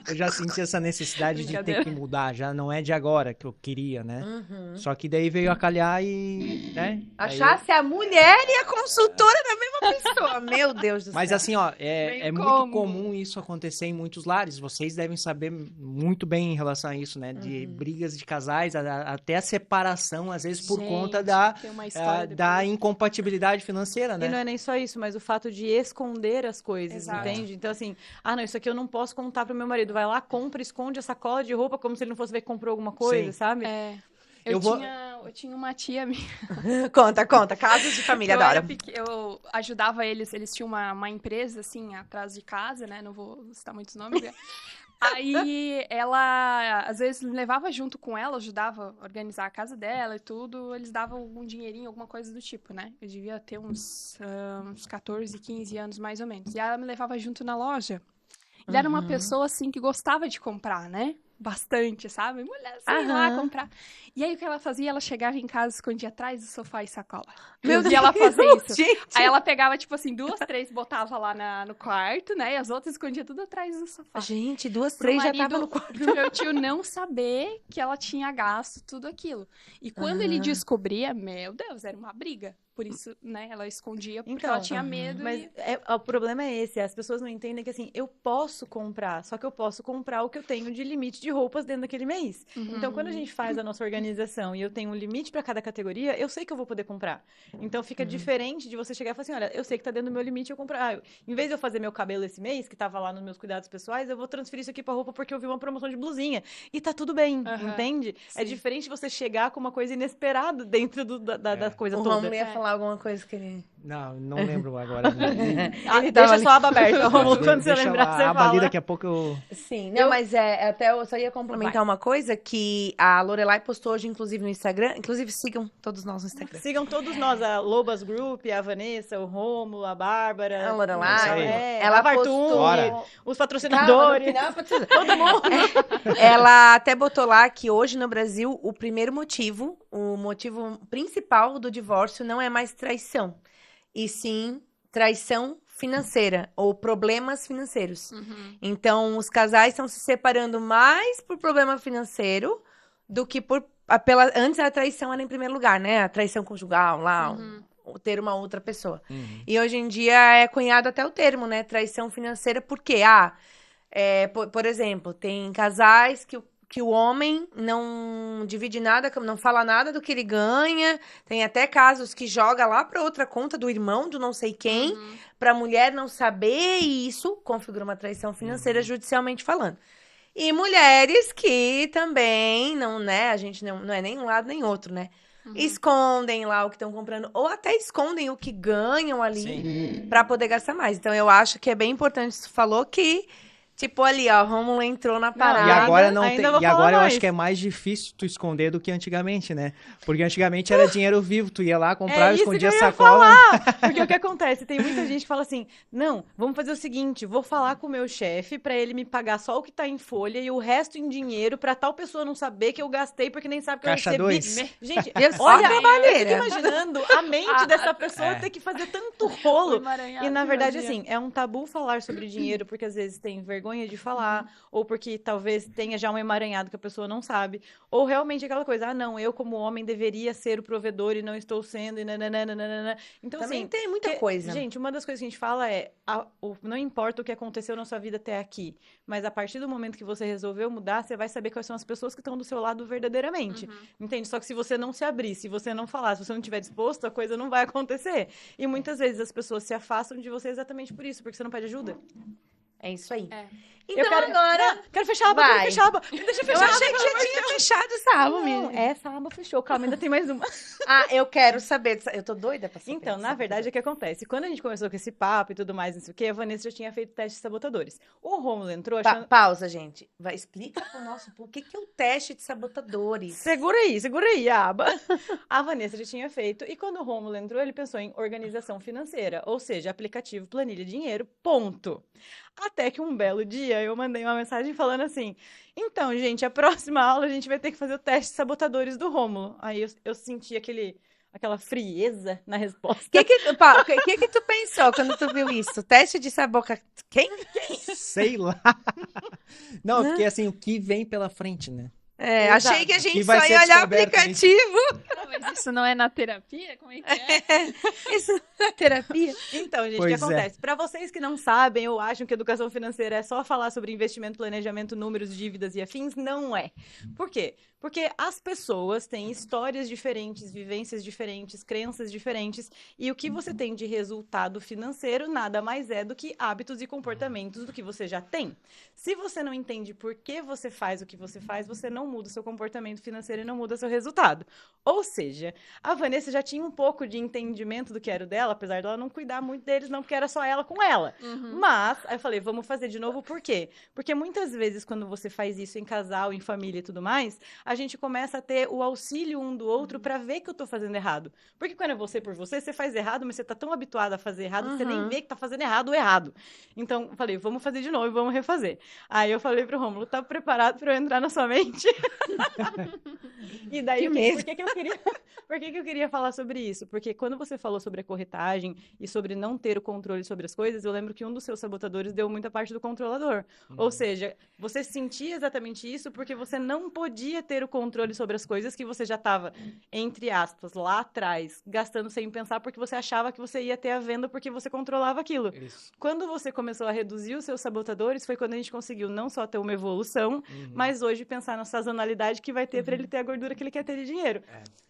Eu já senti essa necessidade de ter Brincadeira. que mudar, já não é de agora que eu queria, né? Só que daí veio a calhar e, né? Aí Achasse a mulher e a consultora da mesma pessoa. Meu Deus do Mas céu. assim, ó, Bem é muito cômodo. comum isso acontecer em muitos lares. Vocês devem saber muito bem em relação a isso, né? De brigas de casais, até a separação, às vezes por Gente, conta da, tem uma história da depois. incompatibilidade financeira, E não né? é nem só isso, mas o fato de esconder as coisas, Exato. entende? Então, assim, não, isso aqui eu não posso contar pro meu marido. Vai lá, compra, esconde a sacola de roupa como se ele não fosse ver que comprou alguma coisa, Sim. sabe? É. Eu vou- Eu tinha uma tia minha. Conta. Casos de família, Eu, era adoro. eu ajudava eles tinham uma empresa, assim, atrás de casa, né? Não vou citar muitos nomes. Né? Aí ela, às vezes, me levava junto com ela, ajudava a organizar a casa dela e tudo. Eles davam algum dinheirinho, alguma coisa do tipo, né? Eu devia ter uns 14, 15 anos, mais ou menos. E ela me levava junto na loja. Ele era uma pessoa, assim, que gostava de comprar, né? Bastante, sabe? Mulher, assim, lá Aham. comprar. E aí, o que ela fazia? Ela chegava em casa, escondia atrás do sofá e sacola. Meu Eu via ela fazer isso. Gente. Aí ela pegava, tipo assim, 2, 3, botava lá no quarto, né? E as outras escondia tudo atrás do sofá. Gente, 2, Pro 3 já marido- tava no quarto. Pro meu tio não saber que ela tinha gasto tudo aquilo. E quando ele descobria, meu Deus, era uma briga. Por isso, né, ela escondia, porque Então, ela tinha medo. Mas E... o problema é esse, as pessoas não entendem que assim, eu posso comprar, só que eu posso comprar o que eu tenho de limite de roupas dentro daquele mês. Uhum. Então, quando a gente faz a nossa organização e eu tenho um limite para cada categoria, eu sei que eu vou poder comprar. Então, fica diferente de você chegar e falar assim, olha, eu sei que tá dentro do meu limite, eu compro. Em vez de eu fazer meu cabelo esse mês, que tava lá nos meus cuidados pessoais, eu vou transferir isso aqui pra roupa porque eu vi uma promoção de blusinha. E tá tudo bem, entende? É Sim. diferente você chegar com uma coisa inesperada dentro da coisa O toda. Romulo ia falar alguma coisa que ele... Não lembro agora. Ele tava Deixa ali. sua aba aberta, Romulo, quando você Deixa lembrar, você a aba ali, fala. daqui a pouco eu... Sim, não, mas até eu só ia complementar uma coisa que a Lorelai postou hoje, inclusive, no Instagram. Inclusive, sigam todos nós no Instagram. Sigam todos nós, a Lobas Group, a Vanessa, o Rômulo, a Bárbara. A Lorelai, ela ela a Vartum, postou... Bora. os Calma, patrocinadores. no final, Todo mundo. ela até botou lá que hoje no Brasil o motivo principal do divórcio não é mais traição, e sim traição financeira ou problemas financeiros. Uhum. Então, os casais estão se separando mais por problema financeiro do que antes a traição era em primeiro lugar, né? A traição conjugal lá, ter uma outra pessoa. E hoje em dia é cunhado até o termo, né? Traição financeira, porque, por exemplo, tem casais que o homem não divide nada, não fala nada do que ele ganha. Tem até casos que joga lá para outra conta do irmão, do não sei quem, para a mulher não saber, e isso configura uma traição financeira judicialmente falando. E mulheres que também não, né? A gente não é nem um lado nem outro, né? Escondem lá o que estão comprando, ou até escondem o que ganham ali para poder gastar mais. Então, eu acho que é bem importante, você falou que, tipo, ali, ó, Romulo entrou na parada. E agora não ainda tem. vou E falar agora eu mais. acho que é mais difícil tu esconder do que antigamente, né? Porque antigamente era dinheiro vivo, tu ia lá, comprava, isso escondia a que eu ia sacola. Porque o que acontece? Tem muita gente que fala assim, não, vamos fazer o seguinte, vou falar com o meu chefe pra ele me pagar só o que tá em folha e o resto em dinheiro pra tal pessoa não saber que eu gastei porque nem sabe que Caixa eu recebi. dois. Gente, Só olha, trabalheira. eu fico imaginando a mente dessa pessoa ter que fazer tanto rolo. E na verdade, assim, é um tabu falar sobre dinheiro porque às vezes tem vergonha de falar, ou porque talvez tenha já um emaranhado que a pessoa não sabe, ou realmente aquela coisa, não, eu como homem deveria ser o provedor e não estou sendo, e nananana. Então, Também assim, tem muita coisa. gente, uma das coisas que a gente fala é, não importa o que aconteceu na sua vida até aqui, mas a partir do momento que você resolveu mudar, você vai saber quais são as pessoas que estão do seu lado verdadeiramente, entende? Só que se você não se abrir, se você não falar, se você não estiver disposto, a coisa não vai acontecer. E muitas vezes as pessoas se afastam de você exatamente por isso, porque você não pede ajuda. É isso aí. É. Então, Eu quero- agora... Quero fechar a aba, Vai. quero fechar a aba. Me deixa Eu fechar a aba, achei que pelo já amor de tinha Deus. fechado essa aba, Não, menina. essa aba fechou. Calma, ainda tem mais uma. Eu quero saber. Eu tô doida pra saber. Então, na verdade, o que acontece? Quando a gente começou com esse papo e tudo mais, não sei o quê, a Vanessa já tinha feito teste de sabotadores. O Rômulo entrou achando... Pausa, gente. Explica pro nosso povo o que é o teste de sabotadores. Segura aí, a aba. A Vanessa já tinha feito, e quando o Rômulo entrou, ele pensou em organização financeira, ou seja, aplicativo, planilha, dinheiro, ponto. Até que um belo dia eu mandei uma mensagem falando assim, então, gente, a próxima aula a gente vai ter que fazer o teste de sabotadores do Rômulo. Aí eu senti aquela frieza na resposta. O que tu pensou quando tu viu isso? Teste de saboca... Quem? Sei lá. Não, porque assim, o que vem pela frente, né? Exato. Achei que a gente Que vai só ser ia olhar descoberto, hein? aplicativo. Mas isso não é na terapia? Como é que é? Isso não é terapia. Então, gente, o Pois que acontece? Para vocês que não sabem ou acham que educação financeira é só falar sobre investimento, planejamento, números, dívidas e afins, não é. Por quê? Porque as pessoas têm histórias diferentes, vivências diferentes, crenças diferentes, e o que você tem de resultado financeiro nada mais é do que hábitos e comportamentos do que você já tem. Se você não entende por que você faz o que você faz, você não muda o seu comportamento financeiro e não muda o seu resultado. Ou seja, a Vanessa já tinha um pouco de entendimento do que era o dela, apesar dela não cuidar muito deles, não, porque era só ela com ela. Mas, aí eu falei, vamos fazer de novo, por quê? Porque muitas vezes, quando você faz isso em casal, em família e tudo mais, a gente começa a ter o auxílio um do outro pra ver que eu tô fazendo errado. Porque quando é você por você, você faz errado, mas você tá tão habituado a fazer errado que você nem vê que tá fazendo errado ou errado. Então, eu falei, vamos fazer de novo e vamos refazer. Aí eu falei pro Rômulo, tá preparado pra eu entrar na sua mente? E daí, Que medo. por que que eu queria falar sobre isso? Porque quando você falou sobre a corretagem e sobre não ter o controle sobre as coisas, eu lembro que um dos seus sabotadores deu muita parte do controlador. Ou seja, você sentia exatamente isso porque você não podia ter o controle sobre as coisas que você já estava, entre aspas, lá atrás, gastando sem pensar porque você achava que você ia ter a venda porque você controlava aquilo. Isso. Quando você começou a reduzir os seus sabotadores, foi quando a gente conseguiu não só ter uma evolução, mas hoje pensar na sazonalidade que vai ter para ele ter a gordura que ele quer ter de dinheiro.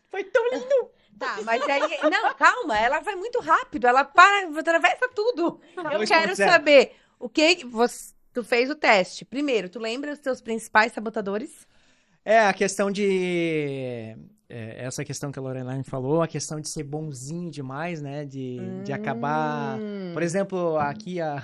Foi tão lindo! Tá, mas aí... Não, calma, ela vai muito rápido, ela atravessa tudo. Eu 2.0. quero saber, o que tu fez o teste. Primeiro, tu lembra os teus principais sabotadores? A questão de... essa questão que a Lorelai falou, a questão de ser bonzinho demais, né? De acabar... Por exemplo, aqui a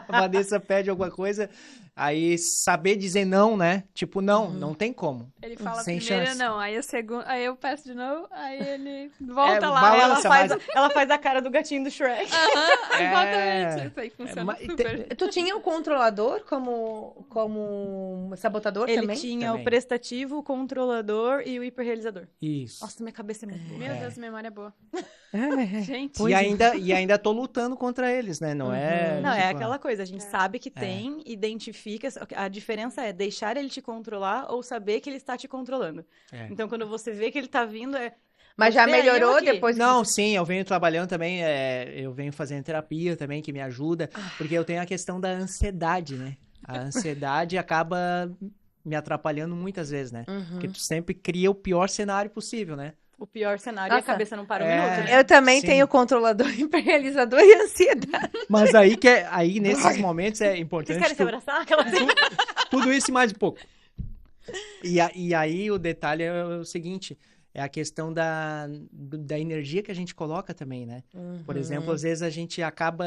Vanessa pede alguma coisa, aí saber dizer não, né? Tipo, não tem como. Ele fala Sem primeiro chance. não, aí a segunda, aí eu peço de novo, aí ele volta lá. balança. Ela faz a cara do gatinho do Shrek. Exatamente, isso aí funciona mas super. Tu tinha o controlador como sabotador Ele também? tinha Também. o prestativo, o controlador e o hiperrealizador. Isso. Nossa, minha cabeça é muito boa. Meu Deus, memória boa. É. Gente, E ainda tô lutando contra eles, né? Não é... Não, é tipo, aquela coisa, a gente sabe que tem, identifica, a diferença é deixar ele te controlar ou saber que ele está te controlando. Então, quando você vê que ele tá vindo, Mas já Você aí, eu melhorou aqui. depois que Não, sim, eu venho trabalhando também, eu venho fazendo terapia também, que me ajuda, porque eu tenho a questão da ansiedade, né? A ansiedade acaba me atrapalhando muitas vezes, né? Porque tu sempre cria o pior cenário possível, né? o pior cenário e a Nossa. cabeça não para um É. minuto, né? Eu também Sim. tenho controlador, hiperrealizador e ansiedade. Mas aí nesses momentos é Vocês importante querem se abraçar? Aquela assim. tudo isso e mais um pouco. E aí o detalhe é o seguinte, é a questão da energia que a gente coloca também, né? Por exemplo, às vezes a gente acaba,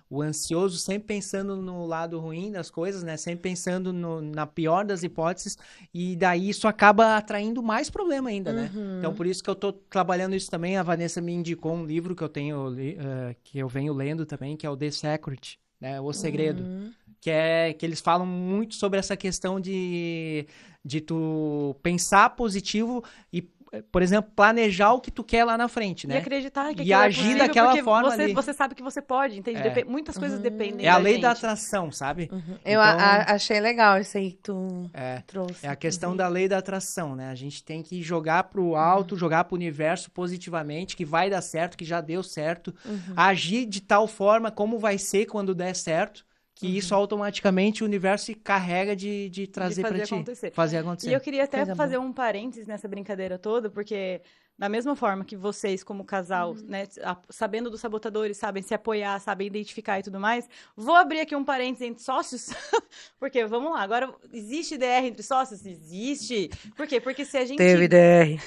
o ansioso, sempre pensando no lado ruim das coisas, né? Sempre pensando na pior das hipóteses, e daí isso acaba atraindo mais problema ainda, né? Então, por isso que eu tô trabalhando isso também. A Vanessa me indicou um livro que eu tenho, que eu venho lendo também, que é o The Secret, né? O Segredo. Que eles falam muito sobre essa questão de tu pensar positivo e, por exemplo, planejar o que tu quer lá na frente, E né? acreditar que E aquilo é agir possível, daquela porque forma você, ali. você sabe que você pode, entende? Muitas coisas dependem É a da lei da gente. atração, sabe? Eu Então, achei legal isso aí que tu trouxe. é a questão da lei da atração, né? A gente tem que jogar pro alto, jogar pro universo positivamente, que vai dar certo, que já deu certo. Agir de tal forma como vai ser quando der certo, que isso automaticamente o universo se carrega de trazer fazer pra ti. acontecer. Fazer acontecer. E eu queria até Coisa fazer um parênteses nessa brincadeira toda, porque da mesma forma que vocês, como casal, né, sabendo dos sabotadores, sabem se apoiar, sabem identificar e tudo mais, vou abrir aqui um parênteses entre sócios, porque, vamos lá, agora, existe DR entre sócios? Existe. Por quê? Porque se a gente... DR.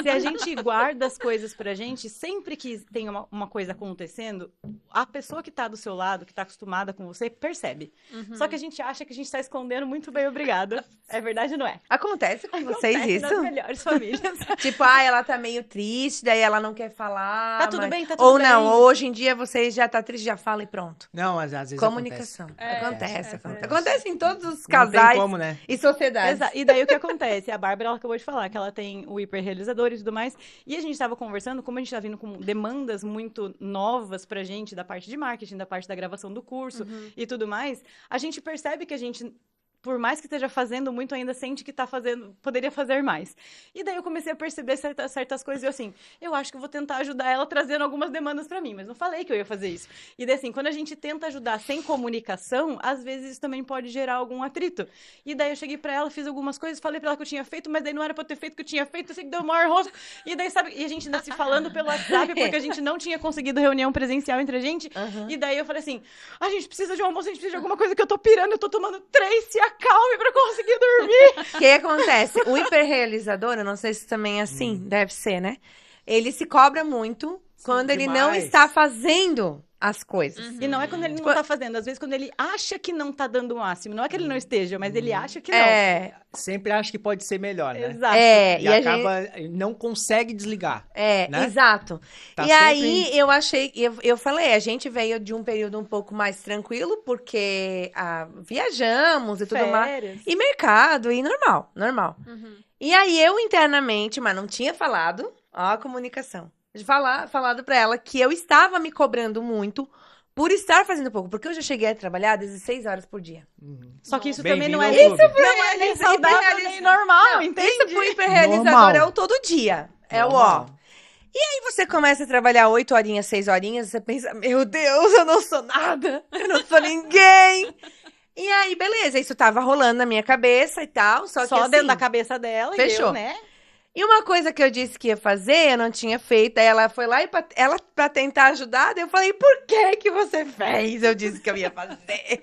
Se a gente guarda as coisas pra gente, sempre que tem uma coisa acontecendo, a pessoa que tá do seu lado, que tá acostumada com você, percebe. Só que a gente acha que a gente tá escondendo muito bem, obrigada. É verdade ou não é? Acontece com vocês Acontece isso? nas melhores famílias. Tipo, ela tá meio triste, daí ela não quer falar. Tá tudo mas- bem, tá tudo Ou bem. não, hoje em dia vocês já tá triste, já fala e pronto. Não, mas às vezes Comunicação. acontece. Acontece em todos os Não casais tem como, né? e sociedades. Exato. E daí o que acontece? A Bárbara, ela acabou de falar que ela tem o hiperrealizador e tudo mais. E a gente estava conversando, como a gente tá vindo com demandas muito novas pra gente, da parte de marketing, da parte da gravação do curso e tudo mais, a gente percebe que a gente, por mais que esteja fazendo muito, ainda sente que tá fazendo, poderia fazer mais. E daí eu comecei a perceber certas coisas e eu assim, eu acho que eu vou tentar ajudar ela trazendo algumas demandas pra mim, mas não falei que eu ia fazer isso. E daí assim, quando a gente tenta ajudar sem comunicação, às vezes isso também pode gerar algum atrito. E daí eu cheguei pra ela, fiz algumas coisas, falei pra ela que eu tinha feito, mas daí não era pra eu ter feito o que eu tinha feito, eu sei que deu o maior rosto. E daí, sabe, e a gente ainda se falando pelo WhatsApp, porque a gente não tinha conseguido reunião presencial entre a gente. E daí eu falei assim, a gente precisa de um almoço, a gente precisa de alguma coisa que eu tô pirando, eu tô tomando 3, se acalme pra conseguir dormir. O que acontece? O hiperrealizador, eu não sei se também é assim, deve ser, né? Ele se cobra muito quando ele não demais. está fazendo as coisas. E não é quando ele não tá fazendo, às vezes quando ele acha que não tá dando o máximo. Não é que ele não esteja, mas ele acha que não. Sempre acho que pode ser melhor, né? Exato. E a acaba, não consegue desligar. né? Exato. Tá E sempre aí eu falei, a gente veio de um período um pouco mais tranquilo, porque viajamos e tudo mais. Férias. E mercado, e normal. Uhum. E aí eu internamente, mas não tinha falado, ó a comunicação, falado pra ela que eu estava me cobrando muito por estar fazendo pouco, porque eu já cheguei a trabalhar 16 horas por dia. Só que isso Bem-vindo também não é ao clube. não é nem saudável, nem normal, entende? Isso pro hiperrealizador Normal. é o todo dia. É o Normal. Aí você começa a trabalhar 8 horinhas, 6 horinhas, você pensa, meu Deus, eu não sou nada, eu não sou ninguém. E aí, beleza, isso tava rolando na minha cabeça e tal, só que assim, dentro da cabeça dela, fechou. e eu, né? E uma coisa que eu disse que ia fazer, eu não tinha feito, aí ela foi lá e ela pra tentar ajudar, daí eu falei, por que você fez? Eu disse que eu ia fazer.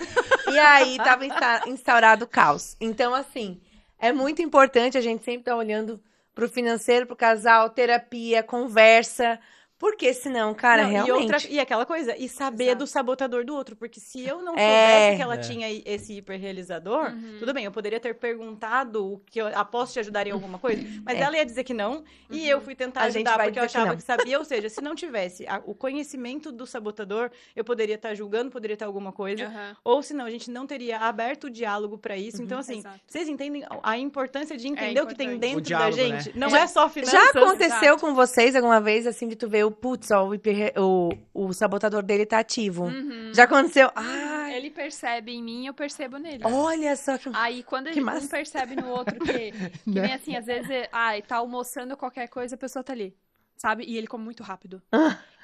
E aí, tava instaurado o caos. Então, assim, é muito importante a gente sempre estar olhando pro financeiro, pro casal, terapia, conversa, porque senão, cara, Não, realmente... E aquela coisa, e saber Exato. do sabotador do outro, porque se eu não É. soubesse que ela tinha esse hiperrealizador, tudo bem, eu poderia ter perguntado o que posso te ajudar em alguma coisa, mas ela ia dizer que não, e eu fui tentar A gente ajudar vai porque eu dizer que achava não. que sabia, ou seja, se não tivesse o conhecimento do sabotador, eu poderia estar julgando, poderia estar alguma coisa, Aham. ou senão a gente não teria aberto o diálogo pra isso. Então, assim, Exato. vocês entendem a importância de entender o que tem importante. dentro O diálogo, da gente? né? Não é só finanças. Já aconteceu Exato. com vocês alguma vez, assim, de tu ver o sabotador dele tá ativo? Uhum. Já aconteceu? Ai, Ele percebe em mim, eu percebo nele. olha só que... Aí, quando Que um massa. percebe no outro que nem assim, às vezes, tá almoçando qualquer coisa, a pessoa tá ali, sabe? E ele come muito rápido.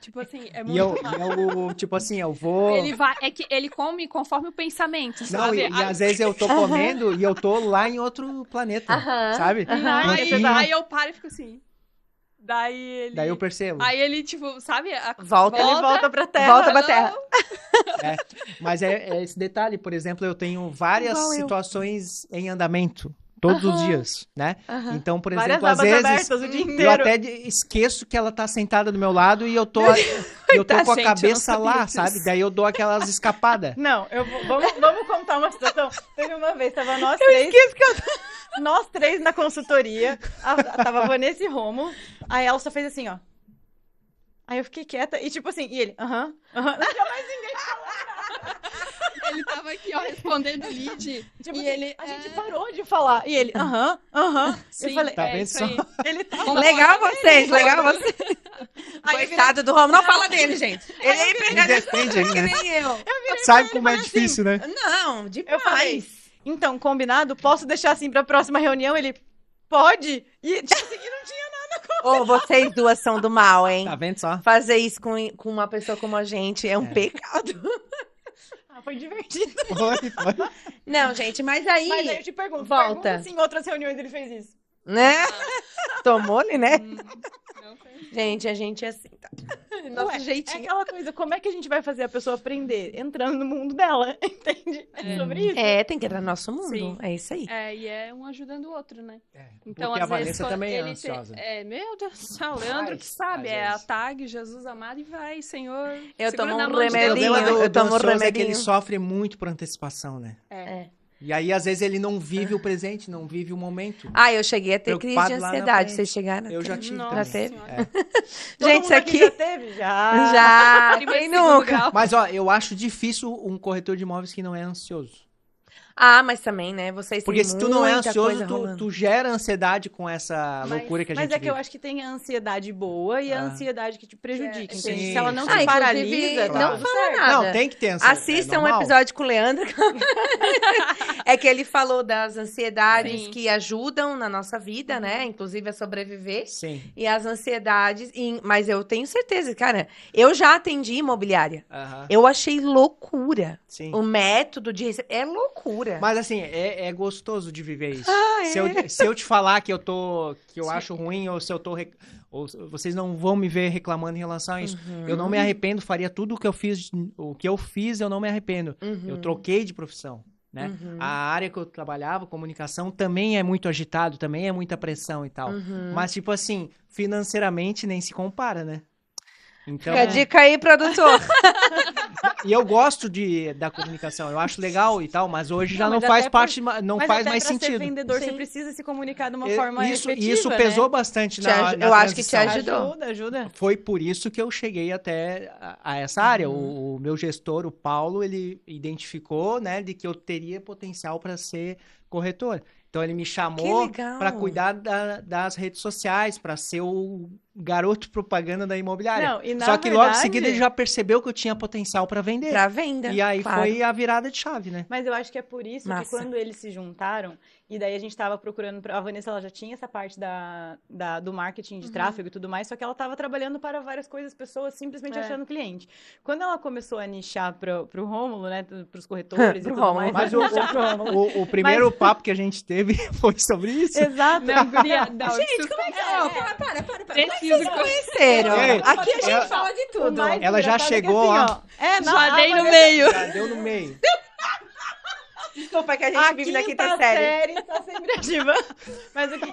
Tipo assim, é E muito eu, rápido. tipo assim, eu vou... É que ele come conforme o pensamento, Não, sabe? e às vezes eu tô comendo e eu tô lá em outro planeta, Aham, sabe? aham. Aí eu paro e fico assim. Daí Daí eu percebo. Aí ele, tipo, sabe? Volta, Ele volta pra terra. Volta pra terra. Mas é esse detalhe, por exemplo, eu tenho várias Igual eu. situações em andamento, todos os dias, né? Aham. Então, por Várias exemplo, às abas vezes abertas o dia eu inteiro. até esqueço que ela tá sentada do meu lado e eu tô com a Gente, eu não cabeça sabia lá, disso. sabe? Daí eu dou aquelas escapadas. Não, vamos contar uma situação. Teve uma vez, tava nós três. Esqueço que nós três na consultoria. Tava a Vanessa e Romo. Aí a Elsa fez assim, ó. Aí eu fiquei quieta e tipo assim, e ele, aham. Ele tava aqui, ó, respondendo o lead. Tipo E assim, ele. a gente parou de falar. E ele, aham. Sim, Eu falei, Tá vendo isso só? aí. ele tá. Legal vocês, legal vocês. Aí Coitado do Romo, não fala dele, gente. Ele é Me hiperrealizador defende aí, que né? nem eu. Sabe como é difícil, né? Não, Eu falei, demais. então, combinado? Posso deixar assim pra próxima reunião? Ele, pode? E tipo assim, e não tinha Ô, vocês duas são do mal, hein? Tá vendo só? Fazer isso com uma pessoa como a gente é um pecado. foi divertido. Foi. Não, gente, mas aí... Mas aí eu te pergunto, Volta. pergunta se em outras reuniões ele fez isso. Né? Tomou-lhe, né? Não foi. Gente, a gente é assim, tá? Nosso Ué, jeitinho. É aquela coisa, como é que a gente vai fazer a pessoa aprender? Entrando no mundo dela, entende? É sobre isso. É, tem que entrar no nosso mundo. Sim. É isso aí. E é um ajudando o outro, né? Então, Então, porque a às vezes, Vanessa quando também é ele ansiosa. meu Deus do céu, Leandro que sabe. às É a vezes. tag, Jesus amado, e vai, Senhor. Eu segura tomo na um mão de Deus. O remedinho, problema eu do tomo um ansioso é que remedinho. ele sofre muito por antecipação, né? É. E aí, às vezes, ele não vive o presente, não vive o momento. Ah, eu cheguei a ter crise de Preocupado lá na ansiedade. frente. Vocês chegaram? Eu já tive Nossa Já também. teve? Senhora. Todo Gente, mundo isso aqui... já teve? Já. Já. Primeiro Quem e segundo nunca? grau. Mas, ó, eu acho difícil um corretor de imóveis que não é ansioso. Ah, mas também, né? Vocês Porque têm se tu não é muita ansioso, coisa rolando. tu gera ansiedade com essa loucura que a gente Mas é que eu vive. acho que tem a ansiedade boa e a ansiedade que te prejudica. É, entende? sim, Se ela não sim. te inclusive, paralisa, tá não tudo fala certo. nada. Não, tem que ter ansiedade. Assistam é um normal. episódio com o Leandro. É que ele falou das ansiedades Sim. que ajudam na nossa vida, né? Inclusive a sobreviver. Sim. E as ansiedades. Mas eu tenho certeza, cara. Eu já atendi imobiliária. Aham. Eu achei loucura. Sim. O método de é loucura. Mas assim, é gostoso de viver isso. Ah, Se eu te falar que eu acho ruim, ou se eu tô. Ou vocês não vão me ver reclamando em relação a isso. Uhum. Eu não me arrependo, faria tudo o que eu fiz. O que eu fiz, eu não me arrependo. Eu troquei de profissão. Né? Uhum. A área que eu trabalhava, comunicação, também é muito agitado, também é muita pressão e tal. Uhum. Mas, tipo assim, financeiramente nem se compara, né? Então, Fica a dica aí, produtor. e eu gosto da comunicação, eu acho legal e tal, mas hoje já Não, não mas faz até parte, não Mas faz até mais pra ser sentido. vendedor, você Sim. precisa se comunicar de uma forma Isso efetiva, né? pesou bastante na Eu acho que te transição. ajudou. Ajuda. Foi por isso que eu cheguei até a essa área. O meu gestor, o Paulo, ele identificou, né, de que eu teria potencial para ser corretor. Então ele me Que chamou legal. para cuidar das redes sociais, para ser o garoto propaganda da imobiliária. Não, e na Só que logo em verdade- seguida ele já percebeu que eu tinha potencial para vender. Pra venda. E aí claro. foi a virada de chave, né? Mas eu acho que é por isso que Massa. quando eles se juntaram, e daí a gente tava procurando, a Vanessa ela já tinha essa parte do marketing de tráfego e tudo mais, só que ela tava trabalhando para várias coisas, pessoas simplesmente É. achando cliente. Quando ela começou a nichar pro Rômulo, né, pros corretores e Pro tudo Rômulo. mais. Mas nichar pro Rômulo. o primeiro papo que a gente teve foi sobre isso. Exato. Não, guria, não, Gente, como é que... Ó, para. Preciso Conheceram. Ei, Aqui a gente ela- fala de O tudo. mais Ela já engraçado é que chegou, assim, ó. É, Já dei no Vanessa- meio. Já deu no meio. Desculpa que a gente A vive na quinta quinta série. série tá sempre ativa. Mas o que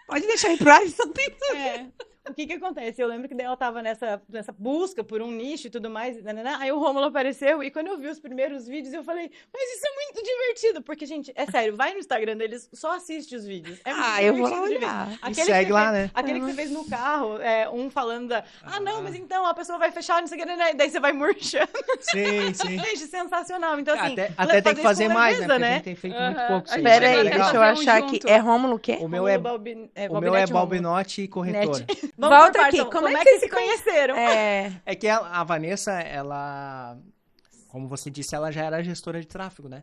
Pode deixar em Alisson. É. O que acontece? Eu lembro que daí ela tava nessa busca por um nicho e tudo mais, né? Aí o Rômulo apareceu e quando eu vi os primeiros vídeos eu falei, mas isso é muito divertido, porque, gente, é sério, vai no Instagram deles, só assiste os vídeos. É muito Eu vou lá divertido de ver. olhar. E Aquele segue que lá, fez- né? Aquele que você fez no carro, um falando não, mas então a pessoa vai fechar, não sei o que, né? Daí você vai murchando. Sim, sim. Gente, sensacional. Então, assim, Até tem que fazer isso com mais, né? leveza, Porque a gente tem feito muito Aham. pouco isso A aí. gente Pera chegou aí, até deixa fazer eu um achar aqui. junto. É Rômulo o quê? O meu é Bobinete Rômulo. Balbinotti e corretora. Vamos Volta por partes, aqui, então. como é que que vocês se conheceram? É que a Vanessa, ela, como você disse, ela já era gestora de tráfego, né?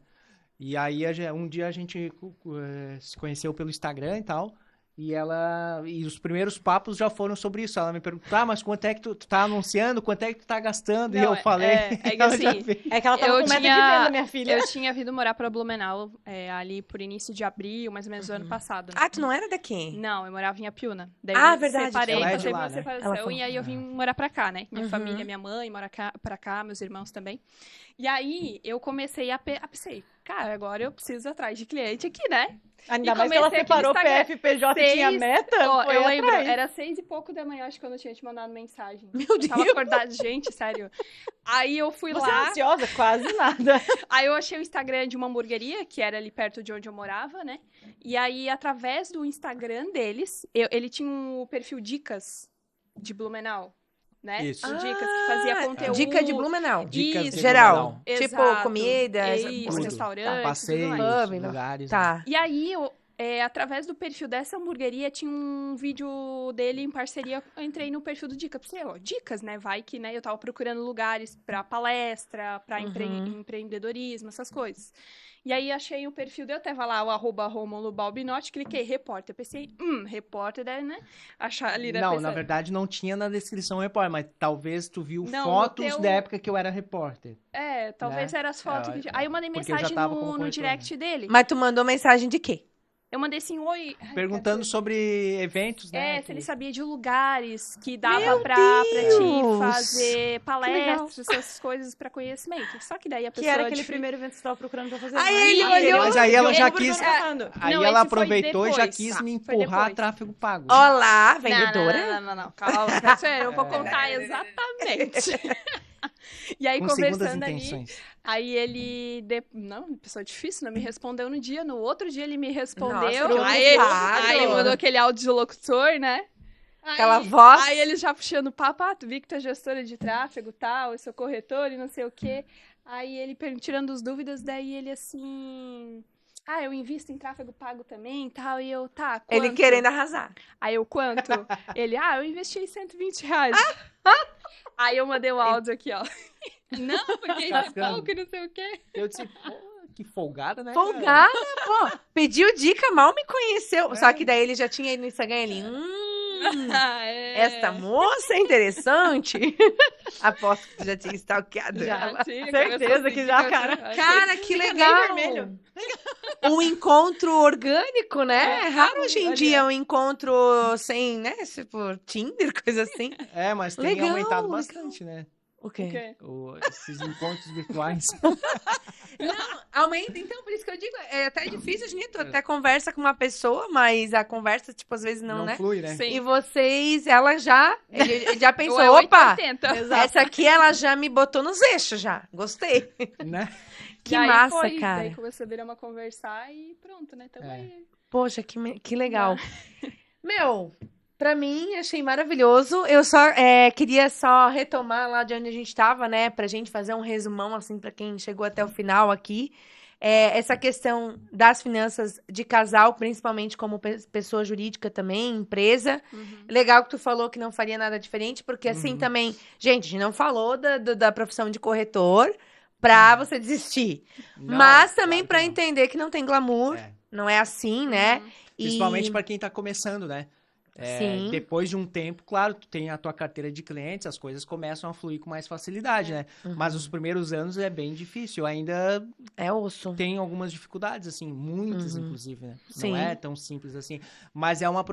E aí um dia a gente se conheceu pelo Instagram e tal. E os primeiros papos já foram sobre isso. Ela me perguntou, mas quanto é que tu tá anunciando? Quanto é que tu tá gastando? E Não, eu falei. é que ela já assim, veio. É que ela tava Eu com meta de tinha- venda, minha filha. Eu tinha vindo morar pra Blumenau ali por início de abril, mais ou menos do ano passado. Né? Ah, tu não era daqui? Não, eu morava em Apiúna. Daí Ah, eu verdade. separei, Ela é de passei lá, por uma né? separação Ela foi. e aí eu vim morar pra cá, né? Minha Uhum. família, minha mãe mora pra cá, meus irmãos também. E aí eu comecei a pensei, cara, agora eu preciso ir atrás de cliente aqui, né? Ainda E mais que ela comecei aquele separou Instagram. PFPJ e tinha 6, meta. Ó, foi eu lembro, atrás. era 6 e pouco da manhã, acho que quando eu tinha te mandado mensagem. Meu Eu tava Deus. acordada, gente, sério. Aí eu fui Você é lá, ansiosa? Quase nada. aí eu achei o Instagram de uma hamburgueria, que era ali perto de onde eu morava, né? E aí, através do Instagram deles, ele tinha um perfil Dicas de Blumenau, né? Isso. O Dicas, que fazia conteúdo. Dica de Blumenau. Dicas Isso. de Geral. Blumenau. Tipo, Exato. comida, essa Isso, coisa. restaurante, tudo Passeios, mais. Pub, lugares. Tá. E aí, através do perfil dessa hamburgueria, tinha um vídeo dele em parceria. Eu entrei no perfil do Dicas. Pensei, ó, dicas, né? Vai que, né? Eu tava procurando lugares pra palestra, pra empreendedorismo, essas coisas. E aí, achei o perfil dele, tava lá o @Rômulo Balbinotti, cliquei repórter. Pensei, repórter deve, né? Achar ali da Não, pessoa. na verdade não tinha na descrição repórter, mas talvez tu viu Não, fotos no teu- da época que eu era repórter. Talvez Né? eram as fotos. Aí eu mandei Porque eu já mensagem tava como no corretor, direct dele. Mas tu mandou mensagem de quê? Eu mandei assim, oi. Ai, Perguntando cadê? sobre eventos, né? Se ele sabia de lugares que dava Meu pra Deus! ti fazer legal. palestras, essas coisas pra conhecimento. Só que daí a Que pessoa... era aquele primeiro evento que você tava procurando pra fazer. Aí não é? ele Ah, olhou- Mas aí ela já Eu quis. tô falando. Aí Não, ela esse foi aproveitou e já depois, quis tá? me Foi empurrar depois. tráfego pago. Olá, vendedora. Não. Calma, eu vou contar exatamente. E aí, Com segundas conversando ali, intenções. aí ele... Não, pessoa difícil, não me respondeu no dia. No outro dia ele me respondeu. Nossa, aí preocupado. mandou aquele áudio de locutor, né? Aquela voz. Aí ele já puxando papo, tu vi que tu é gestora de tráfego e tal, eu sou corretor e não sei o quê. Aí ele tirando as dúvidas, daí ele assim... eu invisto em tráfego pago também e tal. E eu, tá, quanto? Ele querendo arrasar. Aí eu, quanto? Ele, eu investi R$120. Aí eu mandei o áudio aqui, ó. Não, porque isso é Sacana. pouco e não sei o quê. Eu disse, pô, que folgada, né? cara? Folgada, pô. Pediu dica, mal me conheceu. Só que daí ele já tinha ido no Instagram ele. Esta moça é interessante. Aposto que tu já tinha stalkeado ela. Já tinha, Certeza começou a que já, seguir, cara. Cara, que Fica legal. bem vermelho. Um encontro orgânico, né? É raro hoje em olha. dia um encontro sem, né? Tipo, Tinder, coisa assim. É, mas tem Legal, aumentado legal. bastante, né? O quê? O quê? Esses encontros virtuais. Não, aumenta. Então, por isso que eu digo, é até difícil, gente. Tu até conversa com uma pessoa, mas a conversa, tipo, às vezes não, né? flui, né? Sim. E vocês, ela ele já pensou, Ou é opa, 880. essa aqui ela já me botou nos eixos já. Gostei. Né? Que E aí massa, foi, cara. Daí começou a virar uma conversar e pronto, né? Tamo É. aí. Poxa, que legal. Meu, pra mim, achei maravilhoso. Eu só queria só retomar lá de onde a gente tava, né? Pra gente fazer um resumão, assim, pra quem chegou até o final aqui. Essa questão das finanças de casal, principalmente como pessoa jurídica também, empresa. Uhum. Legal que tu falou que não faria nada diferente, porque assim Uhum. também... Gente, a gente não falou da profissão de corretor pra você desistir. Não, Mas também claro que pra não. entender que não tem glamour. É. Não é assim, né? Uhum. Principalmente para quem tá começando, né? Sim. Depois de um tempo, claro, tu tem a tua carteira de clientes, as coisas começam a fluir com mais facilidade, né? Mas os primeiros anos é bem difícil. Ainda É osso. tem algumas dificuldades, assim, muitas, inclusive, né? Sim. Não é tão simples assim. Mas é uma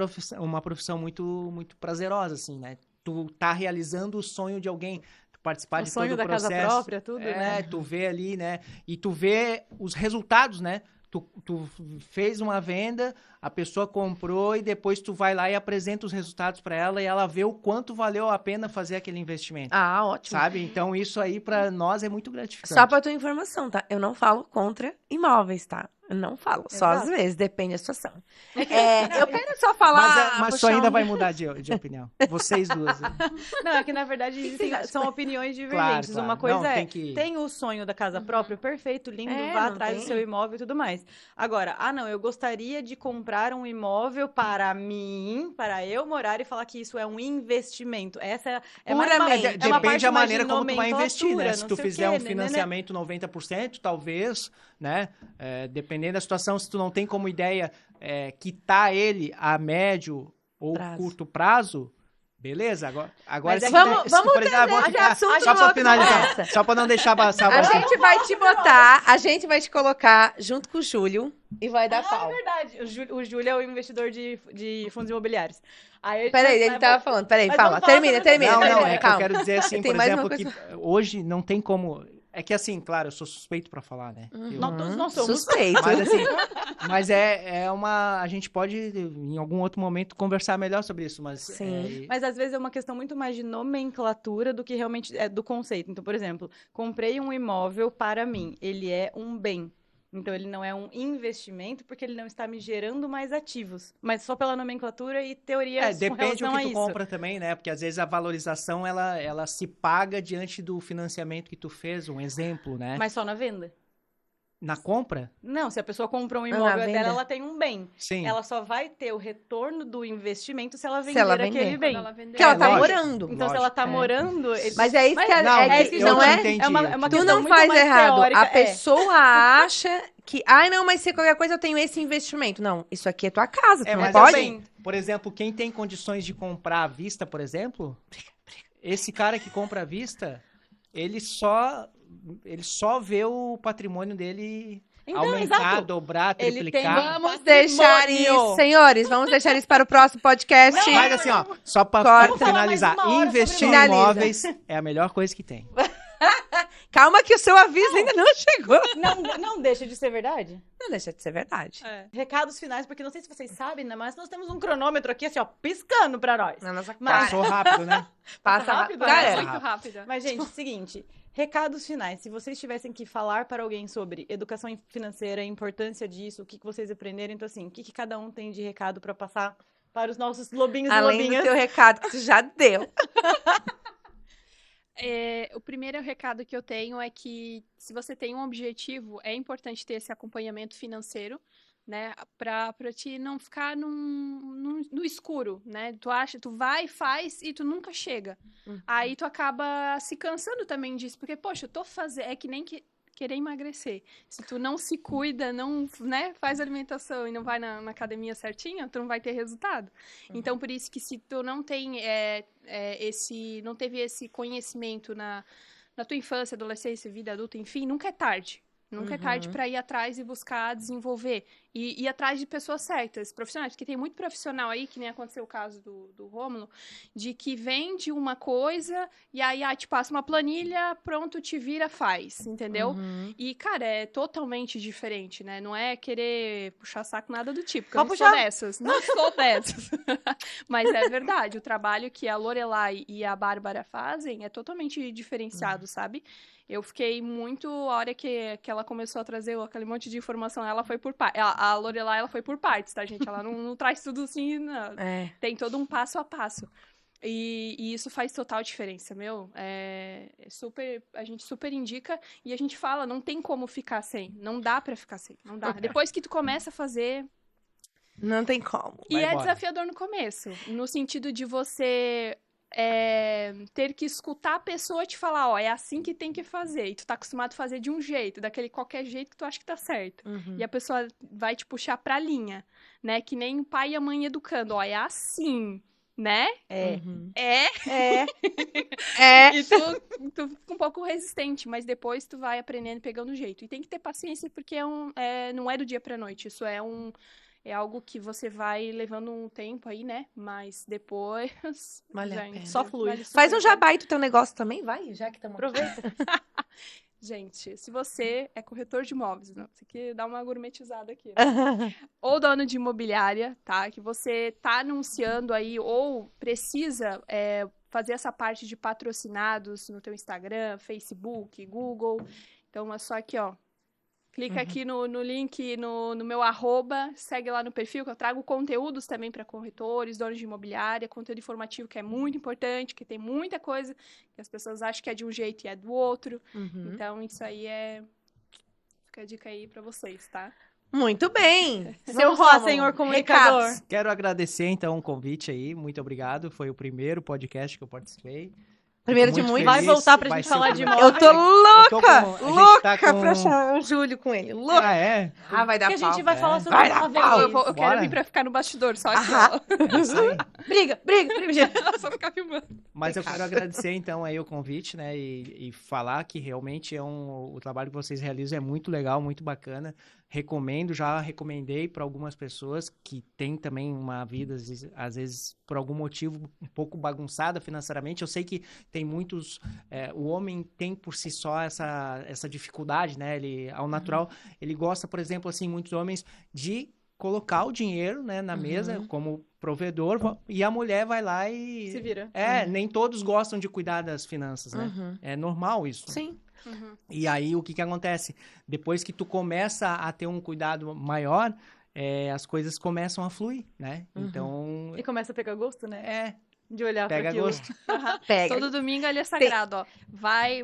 profissão muito, muito prazerosa, assim, né? Tu tá realizando o sonho de alguém. Tu participar O de todo sonho o da casa processo. própria, tudo, né? Tu vê ali, né? E tu vê os resultados, né? Tu fez uma venda, a pessoa comprou e depois tu vai lá e apresenta os resultados para ela e ela vê o quanto valeu a pena fazer aquele investimento. Ah, ótimo. Sabe? Então isso aí para nós é muito gratificante. Só pra tua informação, tá? Eu não falo contra imóveis, tá? Eu não falo. Só às Exato. vezes, depende da situação. Eu quero só falar. Mas tu puxar ainda um- vai mudar de opinião. Vocês duas. Né? Não, é que na verdade existem, vocês acham? são opiniões divergentes. Claro. Uma coisa Não, é, tem tem, que- o sonho da casa própria, perfeito, lindo, É, vá não atrás do tem. seu imóvel e tudo mais. Agora, não, eu gostaria de comprar um imóvel para mim, para eu morar e falar que isso é um investimento. Essa é mais uma, Puramente. é uma Depende parte da mais maneira de como tu vai investir, né? nomenclatura, Se não tu sei o fizer quê, um né? financiamento 90%, talvez, né? Dependendo da situação, se tu não tem como ideia quitar ele a médio ou Prazo. curto prazo, beleza? Agora Mas se é que tu- vamos- se tu, vamos por exemplo, trazer esse assunto só numa pra outra finalizar, conversa. só pra não deixar passar A o gente vai te botar, a gente vai te colocar junto com o Júlio e vai dar É pau. verdade. O Júlio é o investidor de fundos imobiliários. Aí, Peraí, mas ele tava falando. Peraí, mas fala. vamos falar Termina, sobre termina. essa Não, coisa. é que calma. eu quero dizer assim, Tem por mais exemplo, uma que coisa. hoje não tem como. É que assim, claro, eu sou suspeito pra falar, né? Não, todos nós somos. Suspeito. Mas assim, é uma. A gente pode, em algum outro momento, conversar melhor sobre isso, mas. Sim. Mas às vezes é uma questão muito mais de nomenclatura do que realmente é do conceito. Então, por exemplo, comprei um imóvel para mim. Ele é um bem. Então, ele não é um investimento porque ele não está me gerando mais ativos. Mas só pela nomenclatura e teoria com Depende do relação a que tu isso. compra também, né? Porque às vezes a valorização ela se paga diante do financiamento que tu fez, um exemplo, né? Mas só na venda. Na compra, Não, se a pessoa comprou um na imóvel venda. dela, ela tem um bem. sim. Ela só vai ter o retorno do investimento se ela Se vender ela aquele vender. bem. Quando ela vender. Que ela tá lógico. morando. Então, se ela tá É. morando... Mas é isso que Não, é isso que não eu é? te entendi. É uma eu te Tu questão não muito faz mais errado. teórica, A pessoa acha que, não, mas se qualquer coisa eu tenho esse investimento. Não, isso aqui é tua casa, tu não mas pode? assim, por exemplo, quem tem condições de comprar à vista, por exemplo, esse cara que compra à vista, ele só vê o patrimônio dele Então, aumentar, exato. dobrar, Ele tem- triplicar. Vamos deixar isso, senhores, vamos deixar isso para o próximo podcast. Mas assim, ó, só pra Corta. Vamos falar mais finalizar, uma hora investir sobre em imóveis. imóveis é a melhor coisa que tem. Calma que o seu aviso ainda não chegou. Não deixa de ser verdade. Não deixa de ser verdade. É. Recados finais, porque não sei se vocês sabem, né, mas nós temos um cronômetro aqui, assim, ó, piscando pra nós. Na nossa Mas- Passou rápido, né? Passa rápido, rápido. né? Cara, Muito rápida. Mas, gente, seguinte, recados finais. Se vocês tivessem que falar para alguém sobre educação financeira, a importância disso, o que vocês aprenderam, então, assim, o que cada um tem de recado pra passar para os nossos lobinhos e além do lobinhas? teu recado que tu já deu. O primeiro recado que eu tenho é que se você tem um objetivo, é importante ter esse acompanhamento financeiro, né? Pra te não ficar no escuro, né? Tu vai, faz e tu nunca chega. Aí tu acaba se cansando também disso, porque, poxa, eu tô fazendo. É que nem querer emagrecer. Se tu não se cuida, não, né, faz alimentação e não vai na academia certinha, tu não vai ter resultado. Então, por isso que se tu não tem não teve esse conhecimento na tua infância, adolescência, vida adulta, enfim, nunca é tarde. Nunca é tarde para ir atrás e buscar desenvolver. E ir atrás de pessoas certas, profissionais. Porque tem muito profissional aí, que nem aconteceu o caso do Rômulo, de que vende uma coisa e aí te passa uma planilha, pronto, te vira, faz, entendeu? E, cara, é totalmente diferente, né? Não é querer puxar saco nada do tipo, porque eu não sou dessas. Não sou dessas. Mas é verdade, o trabalho que a Lorelai e a Bárbara fazem é totalmente diferenciado, sabe? Eu fiquei muito, a hora que ela começou a trazer aquele monte de informação, ela foi por partes. A Lorelai, ela foi por partes, tá, gente? Ela não traz tudo assim, não. Tem todo um passo a passo. E isso faz total diferença, meu. A gente super indica e a gente fala, não tem como ficar sem. Não dá pra ficar sem, não dá. Depois que tu começa a fazer... Não tem como. E é desafiador no começo, no sentido de você... ter que escutar a pessoa te falar, ó, é assim que tem que fazer, e tu tá acostumado a fazer de um jeito, daquele qualquer jeito que tu acha que tá certo, e a pessoa vai te puxar pra linha, né, que nem o pai e a mãe educando, ó, é assim, né? E tu fica um pouco resistente, mas depois tu vai aprendendo, pegando o jeito, e tem que ter paciência, porque não é do dia pra noite, isso é algo que você vai levando um tempo aí, né? Mas depois... Vale a pena. Só flui. Faz um jabá aí do teu negócio também, vai, já que estamos... Aproveita. Gente, se você é corretor de imóveis, não, você quer dar uma gourmetizada aqui, né? Ou dono de imobiliária, tá? Que você tá anunciando aí ou precisa fazer essa parte de patrocinados no teu Instagram, Facebook, Google. Então, é só aqui, ó. Clica aqui no link, no meu @, segue lá no perfil, que eu trago conteúdos também para corretores, donos de imobiliária, conteúdo informativo que é muito importante, que tem muita coisa que as pessoas acham que é de um jeito e é do outro. Então, isso aí fica a dica aí para vocês, tá? Muito bem. Vamos lá, senhor comunicador. Recados. Quero agradecer, então, o convite aí. Muito obrigado. Foi o primeiro podcast que eu participei. Primeiro de Muito muito. Vai feliz. voltar pra Vai gente ser o falar de primeiro. imóveis. Eu tô louca! a gente Louca tá com- pra chamar o Júlio com ele. Louca. Ah, é? Vai dar Que a gente pau. vai falar sobre Vai dar imóveis. pau. Eu quero Bora. vir pra ficar no bastidor, só aqui, Aham. ó. Isso aí. Briga. Só ficar filmando. Mas eu Pecado. quero agradecer, então, aí o convite, né? E falar que realmente o trabalho que vocês realizam é muito legal, muito bacana. Recomendo, já recomendei para algumas pessoas que têm também uma vida, às vezes, por algum motivo, um pouco bagunçada financeiramente. Eu sei que tem muitos... o homem tem por si só essa dificuldade, né? Ele, ao natural, ele gosta, por exemplo, assim, muitos homens de colocar o dinheiro, né, na mesa como provedor, e a mulher vai lá e... Se vira. Nem todos gostam de cuidar das finanças, né? É normal isso. Sim. E aí, o que acontece? Depois que tu começa a ter um cuidado maior, as coisas começam a fluir, né? Então, E começa a pegar gosto, né? é, De olhar pra pega aquilo. gosto. Pega. Todo domingo ele é sagrado, ó.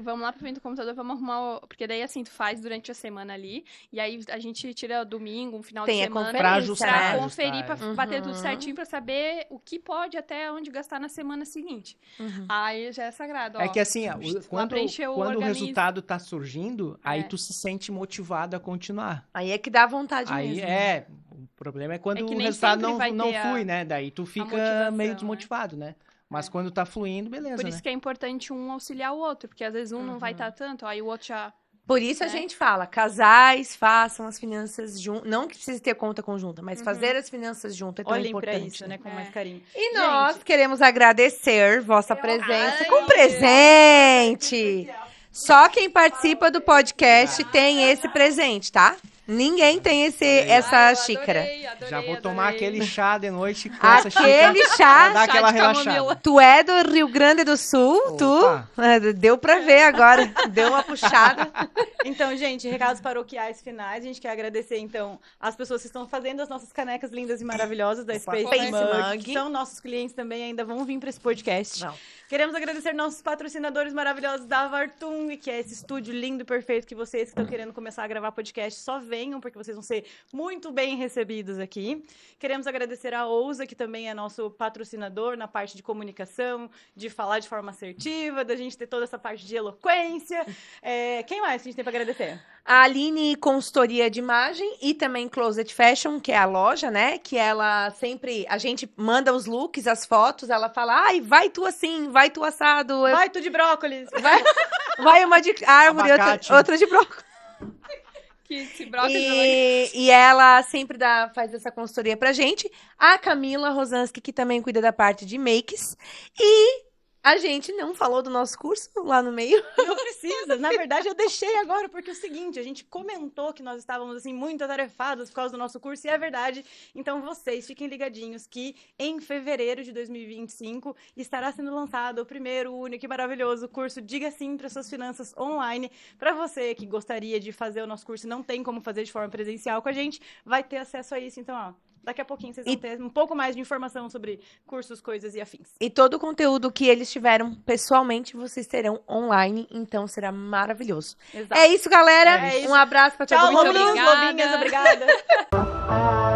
Vamos lá pro frente do computador, vamos arrumar porque daí assim, tu faz durante a semana ali, e aí a gente tira domingo, um final Tem de a semana, conferência, Pra ajustar, pra conferir, pra ajustar, bater tudo certinho, pra saber o que pode até onde gastar na semana seguinte. Aí já é sagrado, ó. É que assim, Lá quando preencher o o organismo. resultado tá surgindo, aí É. tu se sente motivado a continuar. Aí é que dá vontade Aí mesmo. o problema é quando É que o nem resultado sempre vai não ter flui, né? Daí tu fica motivação, meio né? desmotivado, né? Mas quando tá fluindo, beleza, Por né? isso que é importante um auxiliar o outro, porque às vezes um não vai estar tanto, aí o outro já... Por isso a É. gente fala, casais façam as finanças juntas. Não que precise ter conta conjunta, mas fazer as finanças juntas é tão Olhem pra importante. isso, né? Com mais carinho. E nós queremos agradecer vossa presença Ai, com presente. Só quem participa do podcast tem esse presente, tá? Ninguém tem essa xícara. Já vou tomar aquele chá de noite com essa xícara Aquele pra chá, dar aquela de camomila. relaxada. tu é do Rio Grande do Sul, Opa. deu pra ver agora, deu uma puxada. Então, gente, recados paroquiais finais. A gente quer agradecer, então, as pessoas que estão fazendo as nossas canecas lindas e maravilhosas da Space Space Mug. Mug. Que são nossos clientes também, ainda vão vir para esse podcast. Não. Queremos agradecer nossos patrocinadores maravilhosos da Vartung, que é esse estúdio lindo e perfeito que vocês que estão querendo começar a gravar podcast só venham, porque vocês vão ser muito bem recebidos aqui. Queremos agradecer a Ousa, que também é nosso patrocinador na parte de comunicação, de falar de forma assertiva, da gente ter toda essa parte de eloquência. Quem mais que a gente tem para agradecer? A Aline Consultoria de Imagem e também Closet Fashion, que é a loja, né? Que ela sempre... A gente manda os looks, as fotos, ela fala, ai, vai tu assim, vai tu assado. Vai tu de brócolis! Vai uma de árvore, Abacate. outra de brócolis. que se broca de Belaguete. E ela sempre faz essa consultoria pra gente. A Camila Rosansky, que também cuida da parte de makes. E a gente não falou do nosso curso lá no meio. Não precisa. Na verdade, eu deixei agora, porque é o seguinte, a gente comentou que nós estávamos, assim, muito atarefados por causa do nosso curso, e é verdade. Então, vocês fiquem ligadinhos que em fevereiro de 2025 estará sendo lançado o primeiro, único e maravilhoso curso Diga Sim para Suas Finanças online. Para você que gostaria de fazer o nosso curso e não tem como fazer de forma presencial com a gente, vai ter acesso a isso. Então, ó, daqui a pouquinho vocês vão ter um pouco mais de informação sobre cursos, coisas e afins. E todo o conteúdo que eles tiveram pessoalmente, vocês terão online. Então, será maravilhoso. Exato. É isso, galera. É isso. Um abraço pra todo Tchau, mundo. Muito lobinhos, obrigada. lobinhas, obrigada.